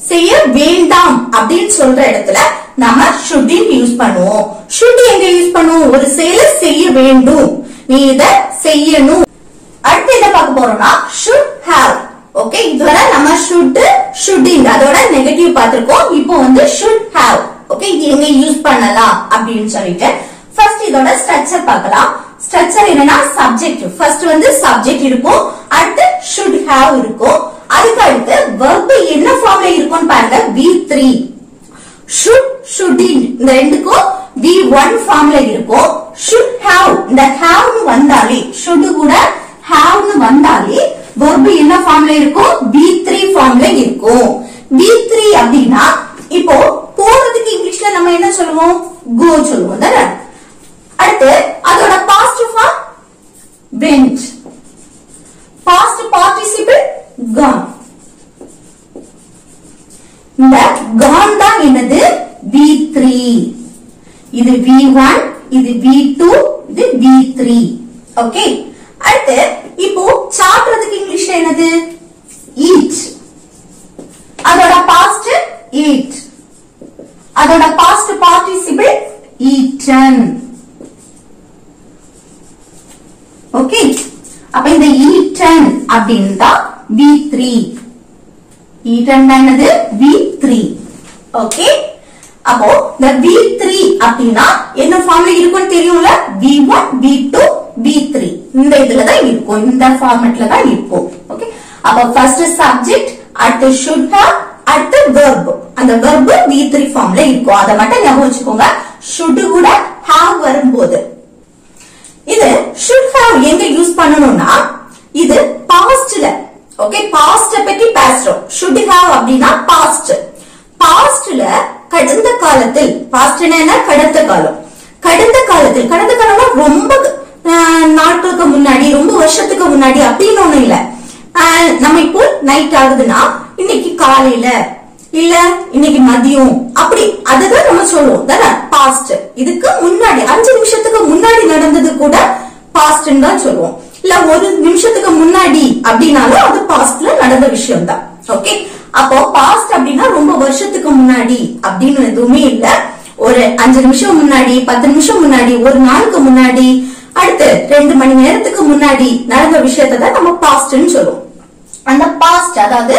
செய்ய வேண்டாம் அப்படின்னு சொல்ற இடத்துல நம்ம shouldn't யூஸ் பண்ணுவோம். should எங்க யூஸ் பண்ணுவோம்? ஒரு செயலை செய்ய வேண்டும், நீ இத செய்யணும். அடுத்து என்ன பார்க்க போறோம்னா should have. ஓகே, இதுவரை நம்ம should, shouldn't அதோட நெகட்டிவ் பார்த்திருக்கோம். இப்போ வந்து should have. ஓகே, இது எங்க யூஸ் பண்ணலாம் அப்படின்னு சொல்லிட்டு ஃபர்ஸ்ட் இதோட ஸ்ட்ரக்சர் பார்க்கலாம். ஸ்ட்ரக்சர் என்னன்னா சப்ஜெக்ட். ஃபர்ஸ்ட் வந்து சப்ஜெக்ட் இருக்கும், அடுத்து should have இருக்கும், அதுக்கு அடுத்து verb என்ன ஃபார்ம்ல இருக்கும்னு பாருங்க. V3. should, shouldn't இந்த ரெண்டுக்கும் V1 ஃபார்ம்ல இருக்கும். should have இந்த have னு வந்தாலே, should கூட have னு வந்தாலே verb என்ன ஃபார்ம்ல இருக்கும்? V3 ஃபார்ம்ல இருக்கும். V3 அப்படின்னா இப்போ போறதுக்கு இங்கிலீஷ்ல நம்ம என்ன சொல்லுவோம்? go சொல்லுவோம் தானே. அடுத்து அதோட past form went, past participle gone. இந்த gone தான் என்னது? V3. இது V1, இது V2, இது V3. ஓகே, அடுத்து இப்போ சாப்பிடுறதுக்கு இங்கிலீஷ்ல என்னது? eat. அதோட பாஸ்ட் ate, அதோட பாஸ்ட் பார்ட்டிசிபிள் eaten. ஓகே, அப்ப இந்த eaten அப்படின்னா V3. eaten என்னது? V3. ஓகே, அப்போ இந்த V3 அப்படின்னா என்ன ஃபார்ம்ல இருக்கும்னு தெரியும்ல? V1, V2, V3 இந்த இதுல தான் இருக்கும், இந்த ஃபார்மட்ல தான் இருக்கும். ஓகே, அப்ப ஃபர்ஸ்ட் சப்ஜெக்ட், அடுத்து should have, அடுத்து verb. அந்த verb V3 ஃபார்ம்ல இருக்கும். அத மட்டும் ஞாபகம் வச்சுக்கோங்க. should கூட have வரும்போது இது should have எங்க யூஸ் பண்ணனும்னா இது பாஸ்ட்ல. ஓகே, பாஸ்ட் பத்தி பேசுறோம். should have அப்படினா பாஸ்ட். பாஸ்ட்ல கடந்த காலத்தில், பாஸ்ட் என்ன? கடந்த காலம். கடந்த காலத்தில், கடந்த காலம்னா ரொம்ப நாட்களுக்கு முன்னாடி, ரொம்ப வருஷத்துக்கு முன்னாடி அப்படின்னு ஒண்ணும் இல்ல. நம்ம இப்போ நைட் ஆகுதுன்னா இன்னைக்கு காலையில இல்ல இன்னைக்கு மதியம், அப்படி அதுதான் நம்ம சொல்லுவோம் தானே பாஸ்ட். இதுக்கு முன்னாடி 5 நிமிஷத்துக்கு முன்னாடி நடந்தது கூட பாஸ்ட்ன்னு தான் சொல்லுவோம். இல்ல ஒரு நிமிஷத்துக்கு முன்னாடி அப்படின்னாலும் அது பாஸ்ட்ல நடந்த விஷயம் தான். ஓகே, அப்போ பாஸ்ட் அப்படின்னா ரொம்ப வருஷத்துக்கு முன்னாடி அப்படின்னு எதுவுமே இல்ல. ஒரு 5 நிமிஷம் முன்னாடி, 10 நிமிஷம் முன்னாடி, ஒரு நாளுக்கு முன்னாடி, அடுத்து 2 மணி நேரத்துக்கு முன்னாடி நடந்த விஷயத்தை தான் நம்ம பாஸ்ட்ன்னு சொல்லுவோம். அந்த பாஸ்ட் அதாவது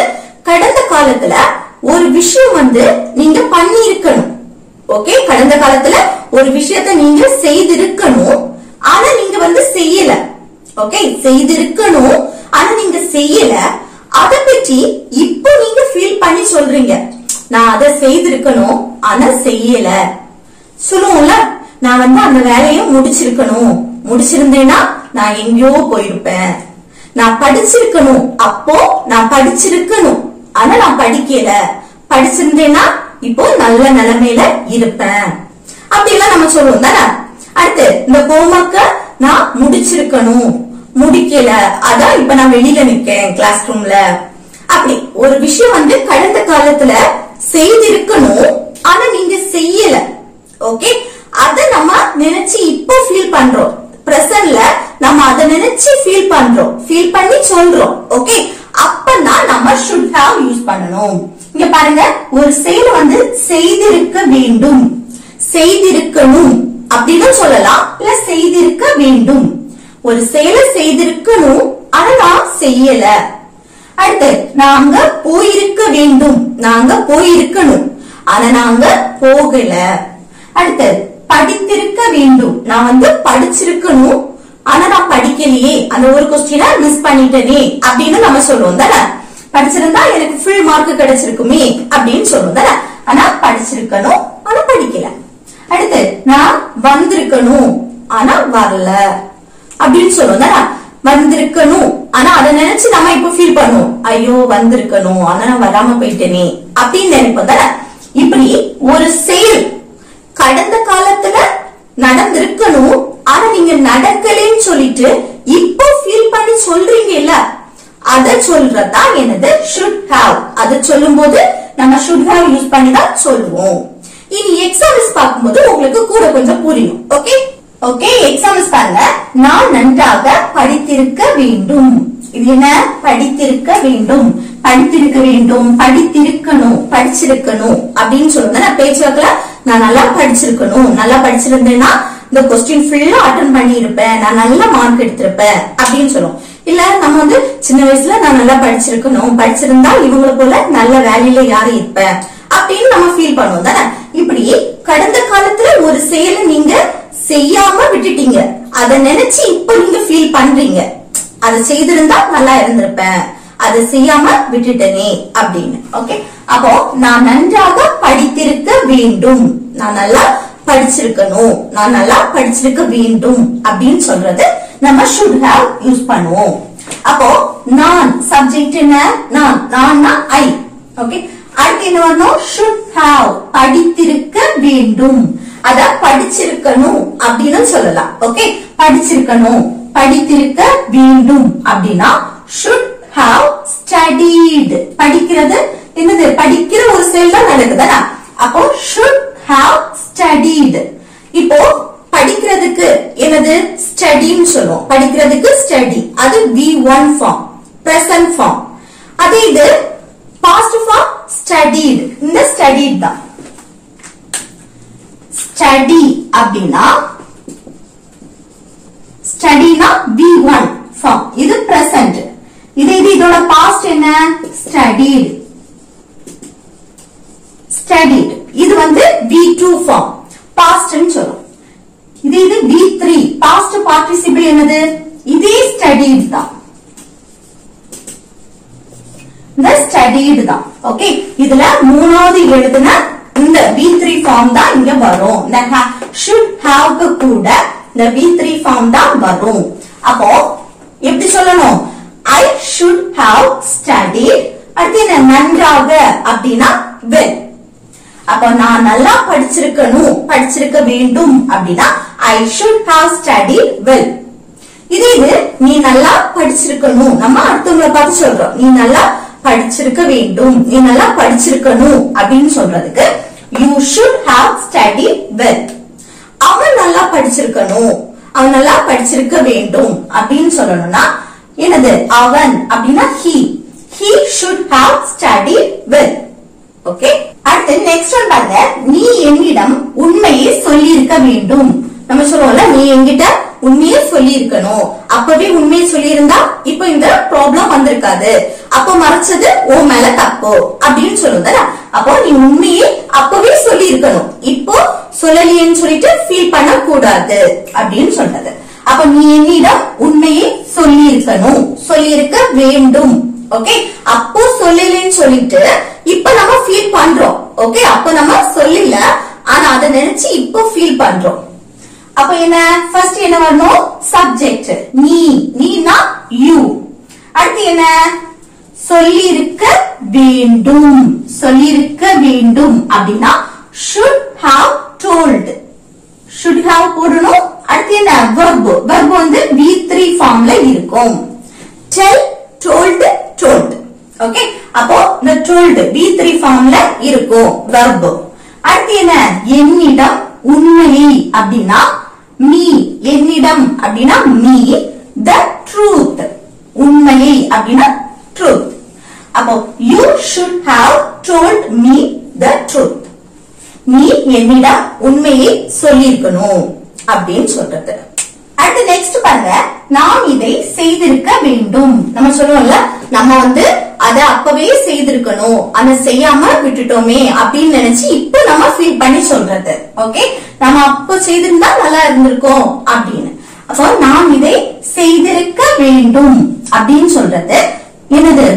கடந்த காலத்துல ஒரு விஷயம் வந்து நீங்க பண்ணி இருக்கணும். ஓகே, கடந்த காலத்துல ஒரு விஷயத்தை நீங்க செய்திருக்கணும், ஆனா நீங்க வந்து செய்யல. ஓகே, செய்திருக்கணும் ஆனா நீங்க செய்யல. அத பற்றி இப்போ நீங்க ஃபீல் பண்ணி சொல்றீங்க, நான் அதை செய்திருக்கணும் ஆனா செய்யல. சொல்லுவோம்ல, நான் அந்த வேலையை முடிச்சிருக்கணும், முடிச்சிருந்தேன்னா நான் எங்கேயோ போயிருப்பேன். நான் படிச்சிருக்கணும், அப்போ நான் படிச்சிருக்கணும் ஆனா நான் படிக்கல. படிச்சிருந்தேன்னா இப்போ நல்ல நிலைமையில இருப்பேன். அப்படிலாம் நம்ம சொல்லுவோம் தானே. அடுத்து இந்த ஹோம்வொர்க்க நான் முடிச்சிருக்கணும், முடிக்கல, அதான் இப்ப நான் வெளியில நிக்கேன் கிளாஸ் ரூம்ல. அப்படி ஒரு விஷயம் கடந்த காலத்துல செய்திருக்கணும் ஆனா நீங்க செய்யல. ஓகே, அத நம்ம நினைச்சு இப்போ ஃபீல் பண்றோம். பிரசன்ட்ல நம்ம அதை நினைச்சு ஃபீல் பண்றோம், ஃபீல் பண்ணி சொல்றோம். ஓகே, அப்பதான் நம்ம should have யூஸ் பண்ணணும். இங்க பாருங்க, ஒரு செயல் செய்திருக்க வேண்டும், செய்திருக்கணும் அப்படின்னு சொல்லலாம், இல்ல செய்திருக்க வேண்டும். ஒரு செயலை செய்திருக்கணும் ஆனா நான் செய்யல. அடுத்து நாங்க போயிருக்க வேண்டும், நாங்க போயிருக்கணும் ஆனா நாங்க போகல. அடுத்து படித்திருக்க வேண்டும், நான் படிச்சிருக்கணும் ஆனா நான் படிக்கலையே, அந்த ஒரு கொஸ்டினை மிஸ் பண்ணிட்டேனே அப்படின்னு நம்ம சொல்லுவோம் தானே. படிச்சிருந்தா எனக்கு ஃபுல் மார்க் கிடைச்சிருக்குமே அப்படின்னு சொல்லுவோம் தானே. ஆனா படிச்சிருக்கணும் ஆனா படிக்கல. அடுத்து நான் வந்திருக்கணும் ஆனா வரல அப்படின்னு சொல்லுவோம் தானே. வந்திருக்கணும் ஆனா அதை நினைச்சு நம்ம இப்ப ஃபீல் பண்ணுவோம், ஐயோ வந்திருக்கணும் ஆனா நான் வராம போயிட்டேனே அப்படின்னு நினைப்போம் தானே. இப்படி ஒரு செயல் கடந்த காலத்துல நடந்திருக்கணும் ஆனா நீங்க நடக்கலன்னு சொல்லிட்டு இப்போ ஃபீல் பண்ணி சொல்றீங்க இல்ல, அத சொல்றதா என்னது should have. அத சொல்லும் போது நம்ம should have யூஸ் பண்ணி தான் சொல்லுவோம். இனி எக்ஸாம்பிள்ஸ் பார்க்கும்போது உங்களுக்கு கூட கொஞ்சம் புரியும். ஓகே ஓகே, எக்ஸாம்பிள்ஸ் பாருங்க. நான் நன்றாக படித்திருக்க வேண்டும். இது என்ன? படித்திருக்க வேண்டும், படித்திருக்க வேண்டும், படித்திருக்கணும், படிச்சிருக்கணும் அப்படின்னு சொல்லுங்க. பேச்சுவாக்குல நான் நல்லா படிச்சிருக்கணும், நல்லா படிச்சிருந்தேன்னா இந்த கொஸ்டின் ஃபுல்லா அட்டெண்ட் பண்ணி இருப்பேன், நான் நல்ல மார்க் எடுத்திருப்பேன் அப்படின்னு சொல்லுவோம். இல்ல நம்ம சின்ன வயசுல நான் நல்லா படிச்சிருக்கணும், படிச்சிருந்தா இவங்களை போல நல்ல வேலையில யாரும் இருப்பேன் அப்படின்னு நம்ம ஃபீல் பண்ணுவோம் தானே. இப்படி கடந்த காலத்துல ஒரு செயலை நீங்க செய்யாம விட்டுட்டீங்க, அதை நினைச்சு இப்ப நீங்க ஃபீல் பண்றீங்க, அதை செய்திருந்தா நல்லா இருந்திருப்பேன், அதை செய்யாம விட்டுட்டனே அப்படின்னு. ஓகே, அப்போ நான் நன்றாக படித்திருக்க வேண்டும், நான் நல்லா படிச்சிருக்கணும், நான் நல்லா படிச்சிருக்க வேண்டும் அப்படின்னு சொல்றது நம்ம should have யூஸ் பண்ணுவோம். அப்போ நான் சப்ஜெக்ட் என்ன? நான் ஐ. ஓகே, அடுத்து என்ன வரணும்? should have, படித்திருக்க வேண்டும், அத படிச்சிருக்கணும் அப்படின்னு சொல்லலாம். ஓகே, படிச்சிருக்கணும், படித்திருக்க வேண்டும் அப்படின்னா should have studied. படிக்கிறது என்னது? படிக்கிற ஒரு செயல் தான் நடக்குதா. அப்போ should have studied. இப்போ படிக்கிறதுக்கு என்னது? ஸ்டடின்னு சொல்லுவோம். படிக்கிறதுக்கு ஸ்டடி, அது V1 ஃபார்ம், பிரசன்ட் ஃபார்ம். அதே இது பாஸ்ட் ஃபார்ம் ஸ்டடிட். இந்த ஸ்டடிட் தான். ஸ்டடி அப்படின்னா ஸ்டடினா V1 ஃபார்ம், இது பிரசன்ட். இதோட பாஸ்ட் என்ன? ஸ்டடிட். ஸ்டடிட் இது V2 ஃபார்ம், பாஸ்ட்னு சொல்றோம். இது V3 பாஸ்ட் பார்ட்டிசிபிள் என்னது? இதே ஸ்டடிட் தான், இந்த ஸ்டடிட் தான். ஓகே, இதுல மூணாவது எழுதுன இந்த V3 ஃபார்ம் தான் இங்க வரும். இந்த should have கூட இந்த V3 ஃபார்ம் தான் வரும். அப்போ எப்படி சொல்லணும்? I should have studied. அடுத்து நன்றாக அப்படின்னா well. அப்ப நான் நல்லா படிச்சிருக்கணும், படிச்சிருக்க வேண்டும் அப்படின்னா I should have studied well. இது நீ நல்லா படிச்சிருக்கணும், நம்ம அடுத்தவங்களை பார்த்து சொல்றோம், நீ நல்லா படிச்சிருக்க வேண்டும், நீ நல்லா படிச்சிருக்கணும் அப்படின்னு சொல்றதுக்கு you should have studied well. அவன் நல்லா படிச்சிருக்கணும், அவன் நல்லா படிச்சிருக்க வேண்டும் அப்படின்னு சொல்லணும்னா என்னது? அவன் அப்படின்னா he should have studied well. Okay, அடுத்து நெக்ஸ்ட் ஒன் பாருங்க. நீ என்னிடம் உண்மையை சொல்லி இருக்க வேண்டும். நம்ம சொல்லுவோம்ல, நீ என்கிட்ட உண்மையை சொல்லி இருக்கணும், அப்பவே உண்மையை சொல்லி இருந்தா இப்ப இந்த ப்ராப்ளம் வந்திருக்காது, அப்ப மறைச்சது உன் மேல தப்பு அப்படின்னு சொல்லுங்க. அப்போ நீ உண்மையை அப்பவே சொல்லி இருக்கணும், இப்போ சொல்லலையேன்னு சொல்லிட்டு ஃபீல் பண்ண கூடாது அப்படின்னு சொல்றது. அப்ப நீ என்னிடம் உண்மையை சொல்லி இருக்கணும், சொல்லி இருக்க வேண்டும். ஓகே, அப்போ சொல்லலன்னு சொல்லிட்டு இப்ப நம்ம ஃபீல் பண்றோம். ஓகே, அப்ப நம்ம சொல்லல, ஆனா அதை நினைச்சு இப்போ ஃபீல் பண்றோம். அப்ப என்ன, ஃபர்ஸ்ட் என்ன வரணும், சப்ஜெக்ட் நீ, நீனா யூ. அடுத்து என்ன, சொல்லிருக்க வேண்டும், சொல்லிருக்க வேண்டும் அப்படின்னா should have told, should have போடணும். அடுத்து என்ன, verb, verb வந்து V3 ஃபார்ம்ல இருக்கும். tell, told, told. ஓகே, அப்போ இந்த told V3 ஃபார்ம்ல இருக்கும் verb. அடுத்து என்ன, என்னிடம் உண்மையை அப்படின்னா me, என்னிடம் அப்படின்னா me, the truth, உண்மையை அப்படின்னா truth. அப்போ you should have told me the truth, நீ என்னிடம் உண்மையை சொல்லியிருக்கணும் அப்படின்னு சொல்றது. அடுத்து நெக்ஸ்ட் பாருங்க, நாம் இதை செய்திருக்க வேண்டும். நம்ம சொல்லுவோம்ல, நம்ம வந்து அத அப்பவே செய்திருக்கணும், அத செய்யாம விட்டுட்டோமே அப்படின்னு நினைச்சு இப்ப நம்ம ஃபீல் பண்ணி சொல்றது. ஓகே, நம்ம அப்ப செய்திருந்தா நல்லா இருந்திருக்கும் அப்படின்னு. அப்போ நாம் இதை செய்திருக்க வேண்டும் அப்படின்னு சொல்றது என்னது,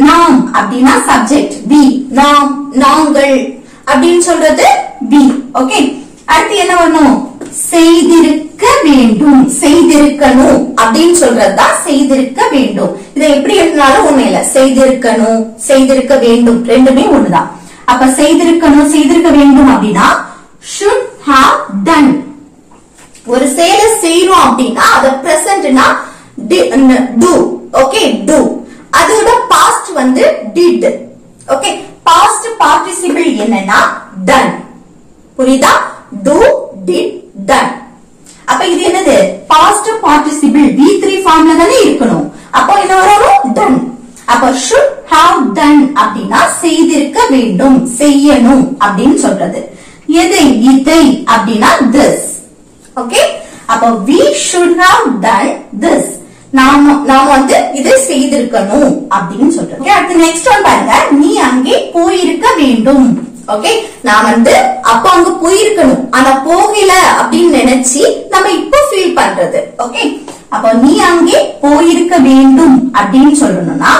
நாம் அப்படின்னா சப்ஜெக்ட் பி, நாம், நாங்கள் அப்படின்னு சொல்றது பி. ஓகே, அடுத்து என்ன வரணும், செய்திருக்க வேண்டும், செய்திருக்கணும் அப்படின்னு சொல்றதுதான் செய்திருக்க வேண்டும். இதை எப்படி எழுதினாலும் ஒண்ணு இல்ல, செய்திருக்கணும், செய்திருக்க வேண்டும் ரெண்டுமே ஒண்ணுதான். அப்ப செய்திருக்கணும், செய்திருக்க வேண்டும் அப்படின்னா should have done. ஒரு செயலை செய்யறோம் அப்படின்னா அத பிரசன்ட்னா do. Okay, do. அதோட பாஸ்ட் வந்து did. ஓகே, பாஸ்ட் பார்ட்டிசிபிள் என்னன்னா done. புரியுதா, do, did, done. அப்ப இது என்னது, பாஸ்ட் பார்ட்டிசிபிள் V3 ஃபார்ம்ல தானே இருக்கணும். அப்போ என்ன வரும், done. அப்ப should have done அப்படின்னா செய்திருக்க வேண்டும், செய்யணும் அப்படின்னு சொல்றது. எதை, இதை அப்படின்னா this. ஓகே, அப்ப we should have done this, நாம வந்து இதை செய்திருக்கணும் அப்படின்னு சொல்றோம். அடுத்து நெக்ஸ்ட் ஒன் பாருங்க, நீ அங்கே போயிருக்க வேண்டும். ஓகே, நான் வந்து அப்ப அங்க போயிருக்கணும், ஆனா போகல அப்படின்னு நினைச்சு நம்ம இப்ப ஃபீல் பண்றது. ஓகே, அப்ப நீ அங்கே போயிருக்க வேண்டும் அப்படின்னு சொல்லணும்னா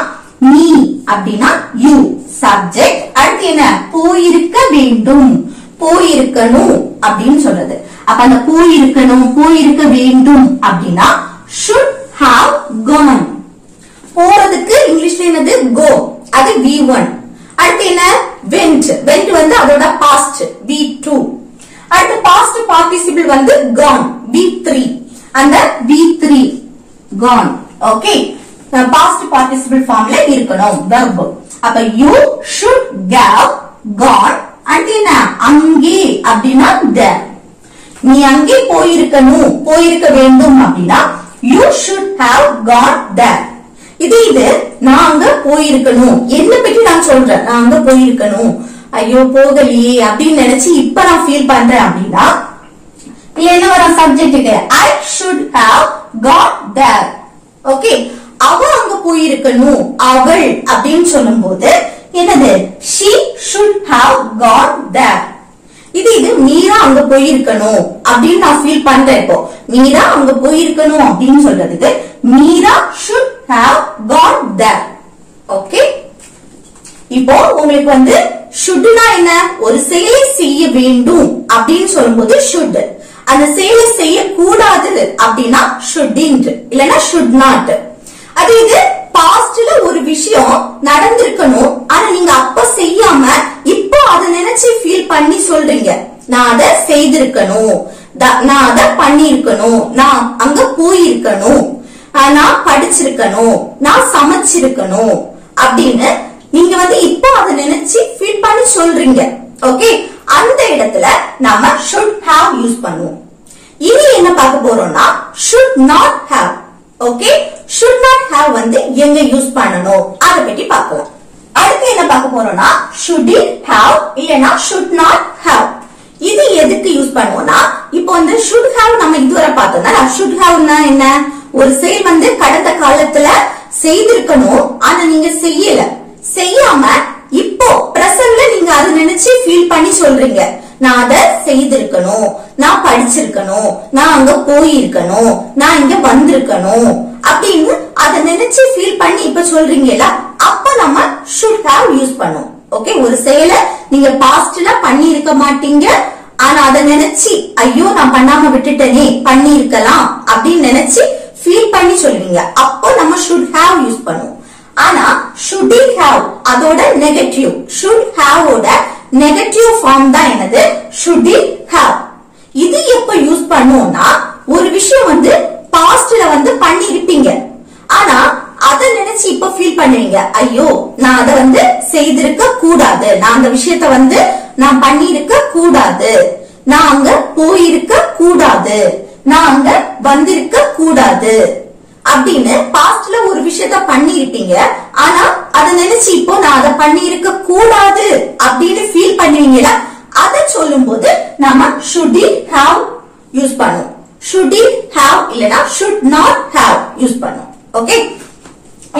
நீ அப்படின்னா யூ, சப்ஜெக்ட். அடுத்து என்ன, போயிருக்க வேண்டும், போயிருக்கணும் அப்படின்னு சொல்றது. அப்ப அந்த போயிருக்கணும், போயிருக்க வேண்டும் அப்படின்னா should have gone. போறதுக்கு இங்கிலீஷ்ல என்னது, go, அது V1. அடுத்து என்ன, went, went வந்து அதோட பாஸ்ட் V2. அடுத்து பாஸ்ட் பார்ட்டிசிபிள் வந்து gone V3, அந்த V3 gone. Okay, past participle ஃபார்ம்ல இருக்கணும் verb. அப்ப you should have gone. அடுத்து என்ன, அங்கே அப்படின்னா there, நீ அங்கே போயிருக்கணும், போயிருக்க வேண்டும் அப்படின்னா you should have gone there. இது நான் அங்க போயிருக்கணும், என்ன பத்தி நான் சொல்றேன், நான் அங்க போயிருக்கணும், ஐயோ போகலையே அப்படின்னு நினைச்சு இப்ப நான் ஃபீல் பண்றேன் அப்படின்னா என்ன வரும், சப்ஜெக்ட்டுக்கு I should have gone there. Okay, அவ அங்க போயிருக்கணும், அவள் அப்படின்னு சொல்லும் போது என்னது, she should have gone there. இது மீரா அங்க போயிருக்கணும் அப்படின்னு நான் ஃபீல் பண்றேன். இப்போ மீரா அங்க போயிருக்கணும் அப்படின்னு சொல்றதுக்கு Meera should have gone there. Okay, இப்போ உங்களுக்கு வந்து ஷுட்னா என்ன, ஒரு செயலை செய்ய வேண்டும் அப்படின்னு சொல்லும்போது should, அந்த செயலை செய்யக்கூடாது அப்படின்னா shouldn't, இல்லைன்னா should not. அது பாஸ்ட்ல ஒரு விஷயம் நடந்திருக்கணும், ஆனா நீங்க அப்ப செய்யாம இப்போ அதை நினைச்சு ஃபீல் பண்ணி சொல்றீங்க, நான் அதை செய்திருக்கணும், நான் அதை பண்ணிருக்கணும், நான் அங்க போயிருக்கணும், நான் படிச்சிருக்கணும், நான் சமைச்சிருக்கணும் அப்படின்னு நீங்க வந்து இப்போ அதை நினைச்சு ஃபீல் பண்ணி சொல்றீங்க. ஓகே, அந்த இடத்துல நாம should have யூஸ் பண்ணுவோம். இனி என்ன பார்க்க போறோம்னா should not have. Okay, should not have வந்து எங்க யூஸ் பண்ணணும் அதை பத்தி பார்க்கலாம். அடுத்து என்ன பார்க்க போறோம்னா should it have இல்லனா should not have. இது எதுக்கு யூஸ் பண்ணுவோம்னா இப்போ வந்து should have நம்ம இதுவரை பார்த்தோம்னா should haveனா என்ன, ஒரு செயல் வந்து கடந்த காலத்துல செய்திருக்கணும், ஆனா நீங்க செய்யல, செய்யாம இப்போ பிரசன்ட்ல நீங்க அதை நினைச்சு ஃபீல் பண்ணி சொல்றீங்க, நான் அதை செய்திருக்கணும், நான் படிச்சிருக்கணும், நான் அங்க போயிருக்கணும், நான் இங்க வந்திருக்கணும் அப்படின்னு அதை நினைச்சு ஃபீல் பண்ணி இப்ப சொல்றீங்களா, அப்ப நம்ம should have யூஸ் பண்ணும். ஓகே, ஒரு செயலை நீங்க பாஸ்ட்ல பண்ணி இருக்க மாட்டீங்க, ஆனா அதை நினைச்சு ஐயோ நான் பண்ணாம விட்டுட்டேனே, பண்ணி இருக்கலாம் அப்படின்னு நினைச்சு ஃபீல் பண்ணி சொல்வீங்க, அப்போ நம்ம should have யூஸ் பண்ணுவோம். ஆனா should have அதோட நெகட்டிவ், should have ஓட நெகட்டிவ் ஃபார்ம் தான் என்னது, should have. இது எப்ப யூஸ் பண்ணுவோம்னா, ஒரு விஷயம் பாஸ்ட்ல பண்ணி இருப்பீங்க, ஆனா அதை நினைச்சு இப்ப ஃபீல் பண்ணுவீங்க, ஐயோ நான் அதை செய்திருக்க கூடாது, நான் அந்த விஷயத்த நான் பண்ணி இருக்க கூடாது, நான் அங்க போயிருக்க கூடாது, நான் அங்க வந்திருக்க கூடாது அப்படின்னு பாஸ்ட்ல ஒரு விஷயத்த பண்ணி இருப்பீங்க, ஆனா அதை நினைச்சு இப்போ நான் அதை பண்ணி இருக்க கூடாது அப்படின்னு ஃபீல் பண்ணுவீங்களா, அதை சொல்லும் போது நாம should have யூஸ் பண்ணுவோம். should have இல்லனா should not have யூஸ் பண்ணுவோம். ஓகே,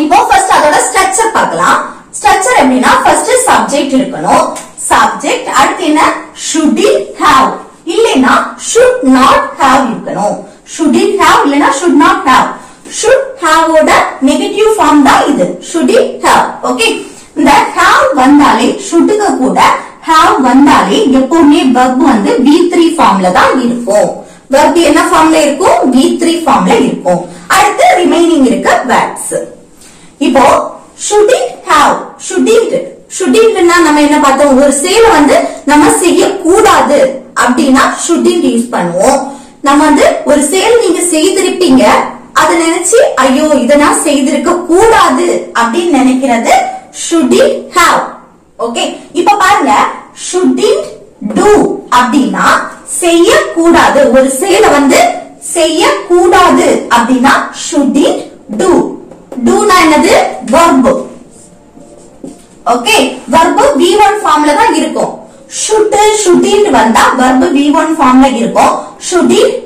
இப்போ ஃபர்ஸ்ட் அதோட ஸ்ட்ரக்சர் பார்க்கலாம். ஸ்ட்ரக்சர் எப்படின்னா, ஃபர்ஸ்ட் சப்ஜெக்ட் இருக்கணும், சப்ஜெக்ட் அடுத்து என்ன should have இல்லனா should not have இருக்கணும். should have இல்லனா should not have. should have ஓட நெகட்டிவ் ஃபார்ம் தான் இது should have. ஓகே, இந்த have வந்தாலே should க்கு கூட have வந்தாலே எப்பவுமே verb V3 ஃபார்ம்ல தான் இருக்கும். verb என்ன ஃபார்ம்ல இருக்கும், V3 ஃபார்ம்ல இருக்கும். அடுத்து ரிமைனிங் இருக்க வேர்ட்ஸ். இப்போ should have, shouldn't நம்ம என்ன பார்த்தோம், ஒரு செயலை நம்ம செய்ய கூடாது அப்படின்னா shouldn't யூஸ் பண்ணுவோம். நம்ம ஒரு செயல் நீங்க செய்திருப்பீங்க, அதை நினைச்சு ஐயோ இத நான் செய்திருக்க கூடாது அப்படின்னு நினைக்கிறது should have. ஓகே, இப்ப பாருங்க, shouldn't do அப்படின்னா செய்ய கூடாது, ஒரு செயலை செய்ய கூடாது அப்படின்னா shouldn't do. doனா என்னது, verb. ஓகே, verb V1 ஃபார்ம்ல தான் இருக்கும். should shouldn't வந்தா verb V1 ஃபார்ம்ல இருக்கும். shouldn't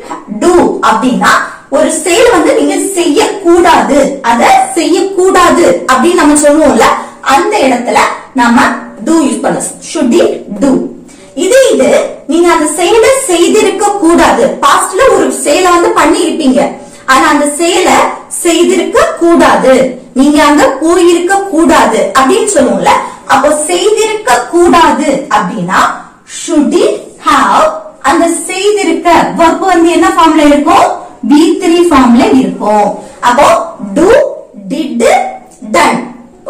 do அப்படின்னா ஒரு செயல் நீங்க செய்ய கூடாது, அத செய்ய கூடாது அப்படின்னு நம்ம சொல்லுவோம்ல, அந்த இடத்துல நாம do யூஸ் பண்ணலாம், shouldn't do. இது நீங்க அந்த செயலை செய்திருக்க கூடாது, பாஸ்ட்ல ஒரு செயலை பண்ணி இருப்பீங்க, ஆனா அந்த செயலை செய்திருக்க கூடாது, நீங்க அங்க போயிருக்க கூடாது அப்படின்னு சொல்லுவோம்ல, அப்போ செய்திருக்க கூடாது அப்படின்னா shouldn't have. அந்த செய்திருக்க verb என்ன ஃபார்ம்ல இருக்கும், V3 ஃபார்ம்ல இருக்கும். அப்போ do, did, done.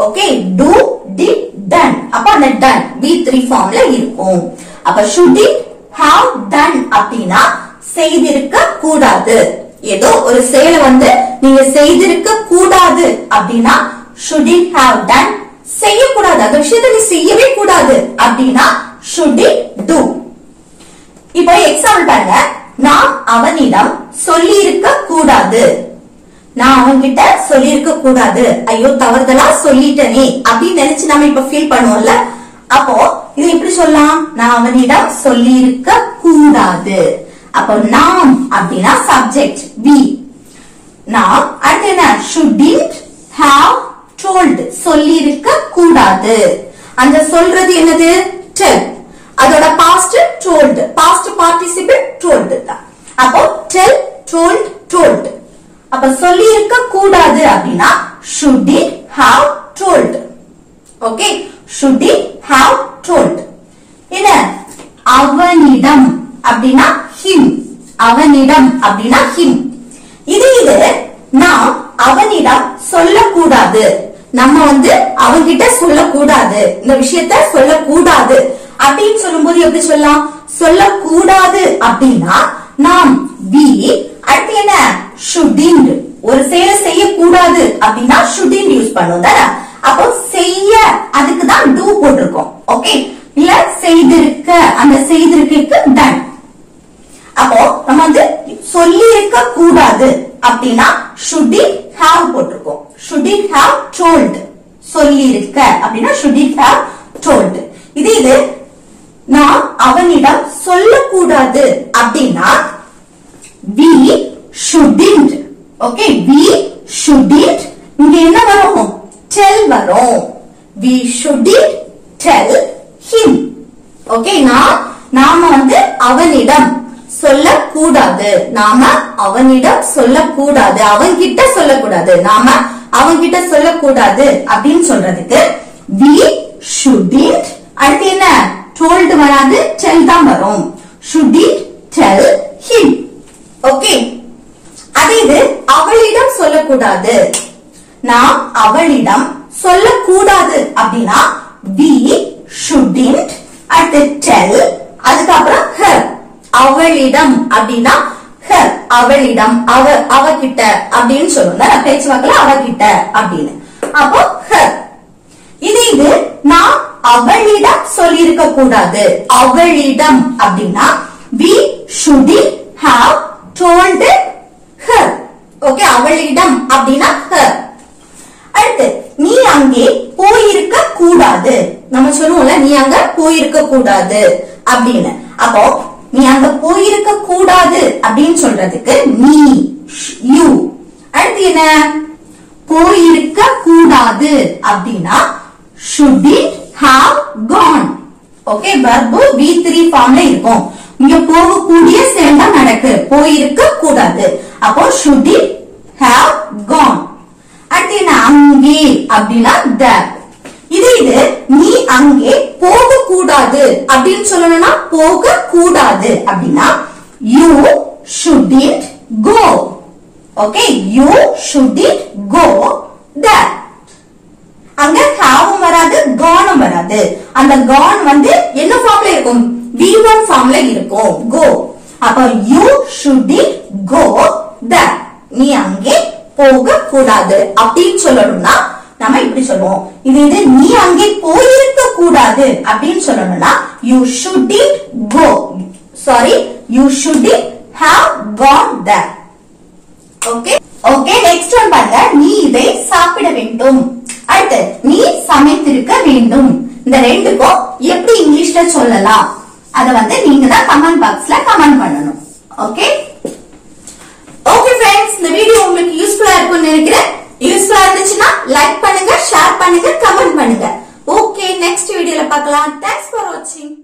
Okay, do, did, done. அப்ப அந்த done V3 ஃபார்ம்ல இருக்கும். அப்ப shouldn't have done அப்படின்னா செய்திருக்க கூடாது, ஏதோ ஒரு செயலை நீங்க செய்திருக்க கூடாது அப்படின்னா shouldn't have done. செய்யக்கூடாது, அந்த விஷயத்தை நீ செய்யவே கூடாது அப்படின்னா shouldn't do. இப்போ எக்ஸாம்பிள் பாருங்க, நான் அவனிடம் சொல்லி இருக்க கூடாது, நான் அவன்கிட்ட சொல்லி இருக்க கூடாது, ஐயோ தவறுதலா சொல்லிட்டனே அப்படின்னு நினைச்சு நம்ம இப்ப ஃபீல் பண்ணுவோம்ல, அப்போ இது எப்படி சொல்லலாம், நான் அவனிடம் சொல்லி இருக்க கூடாது. அப்போ நாம் அப்படின்னா சப்ஜெக்ட் V, நாம். அடுத்து என்ன, shouldn't have told, சொல்லி இருக்க கூடாது. அந்த சொல்றது என்னது, tell. அதோட past told, past participle told தான். அப்போ tell, told, told. அப்ப சொல்லி இருக்க கூடாது அப்படின்னா shouldn't have told. Okay, shouldn't have told. என்ன, அவனிடம் அப்படின்னா him, அவனிடம் அப்படின்னா him. இது நாம் அவனிடம் சொல்லக்கூடாது, நம்ம அவன்கிட்ட சொல்லக்கூடாது, இந்த விஷயத்த சொல்லக்கூடாது அப்படின்னு சொல்லும்போது எப்படி சொல்லலாம், சொல்லக்கூடாது அப்படின்னா நாம் we, அடுத்து என்ன shouldn't, ஒரு செயலை செய்யக்கூடாது அப்படின்னா shouldn't யூஸ் பண்ணுவோம் தானே. அப்போ செய்ய அதுக்கு தான் do போட்டிருக்கோம். ஓகே, இல்ல செய்திருக்க, அந்த செய்திருக்க done. அப்போ நம்ம சொல்லி இருக்க கூடாது அப்படின்னா shouldn't have போட்டிருக்கோம். shouldn't have told, சொல்லி இருக்க அப்படின்னா shouldn't have told. இது நான் அவனிடம் சொல்லக்கூடாது அப்படின்னா we shouldn't. Okay, we shouldn't. இங்க என்ன வரும், tell வரும். we shouldn't tell him. Okay, நான் நாம வந்து அவனிடம் சொல்லக்கூடாது. நாம அவனிடம் சொல்லக்கூடாது, அவன்கிட்ட சொல்லக்கூடாது, நாம அவன்கிட்ட சொல்லக்கூடாது அப்படின்னு சொல்றதுக்கு we shouldn't. அடுத்து என்ன? told வராது, tell தான் வரும். shouldn't tell him. ஓகே, அதே இது அவளிடம் சொல்லக்கூடாது. நாம் அவளிடம் சொல்லக்கூடாது அப்படின்னா we shouldn't, அடுத்து tell, அதுக்கப்புறம் her. அவளிடம் அப்படின்னா her, அவளிடம், அவகிட்ட அப்படின்னு சொல்லுங்க. பேச்சு வாக்குல அவகிட்ட அப்படின்னு. அப்போ her. இது நான் அவளிடம் சொல்லி இருக்க கூடாது. அவளிடம் அப்படின்னா we shouldn't have told her. Okay, அவளிடம் அப்படின்னா her. அடுத்து நீ அங்கே போயிருக்க கூடாது. நம்ம சொல்லுவோம்ல, நீ அங்க போயிருக்க கூடாது அப்படின்னு. அப்போ நீ அங்க போயிருக்க கூடாது அப்படின்னு சொல்றதுக்கு நீ, you. அடுத்து என்ன? போயிருக்க கூடாது அப்படின்னா shouldn't have gone. Okay, verb V3 ஃபார்ம்ல இருக்கும். இங்க போகக்கூடிய செயல் தான் நடக்கு, போயிருக்க கூடாது. அப்போ shouldn't have gone. அடுத்து என்ன? அங்கே அப்படின்னா there. இது நீ அங்கே போக கூடாது அப்படின்னு சொல்லணும்னா போக கூடாது அப்படின்னா you shouldn't go. Okay, you shouldn't go there. அங்க have வராது, gone வராது. அந்த gone வந்து என்ன ஃபார்ம்ல இருக்கும்? V1 ஃபார்ம்ல இருக்கும், go. அப்ப you shouldn't go there. நீ அங்கே போக கூடாது அப்படின்னு சொல்லணும்னா நம்ம இப்படி சொல்லுவோம். இது நீ அங்கே போயிருக்க கூடாது அப்படின்னு சொல்லணும்னா you shouldn't go. Sorry, you shouldn't have gone there. Okay okay, next one பாருங்க. நீ இதை சாப்பிட வேண்டும். அடுத்து நீ சமைத்திருக்க வேண்டும். இந்த ரெண்டுக்கும் எப்படி இங்கிலீஷ்ல சொல்லலாம் அத வந்து நீங்க தான் கமெண்ட் பாக்ஸ்ல கமெண்ட் பண்ணணும். ஓகே ஓகே ஃப்ரெண்ட்ஸ், இந்த வீடியோ உங்களுக்கு யூஸ்ஃபுல்லா இருக்கும்னு நினைக்கிறேன். யூஸ்ஃபுல்லா இருந்துச்சுன்னா லைக் பண்ணுங்க, ஷேர் பண்ணுங்க, கமெண்ட் பண்ணுங்க. ஓகே, நெக்ஸ்ட் வீடியோல பார்க்கலாம். தேங்க்ஸ் ஃபார் வாட்சிங்.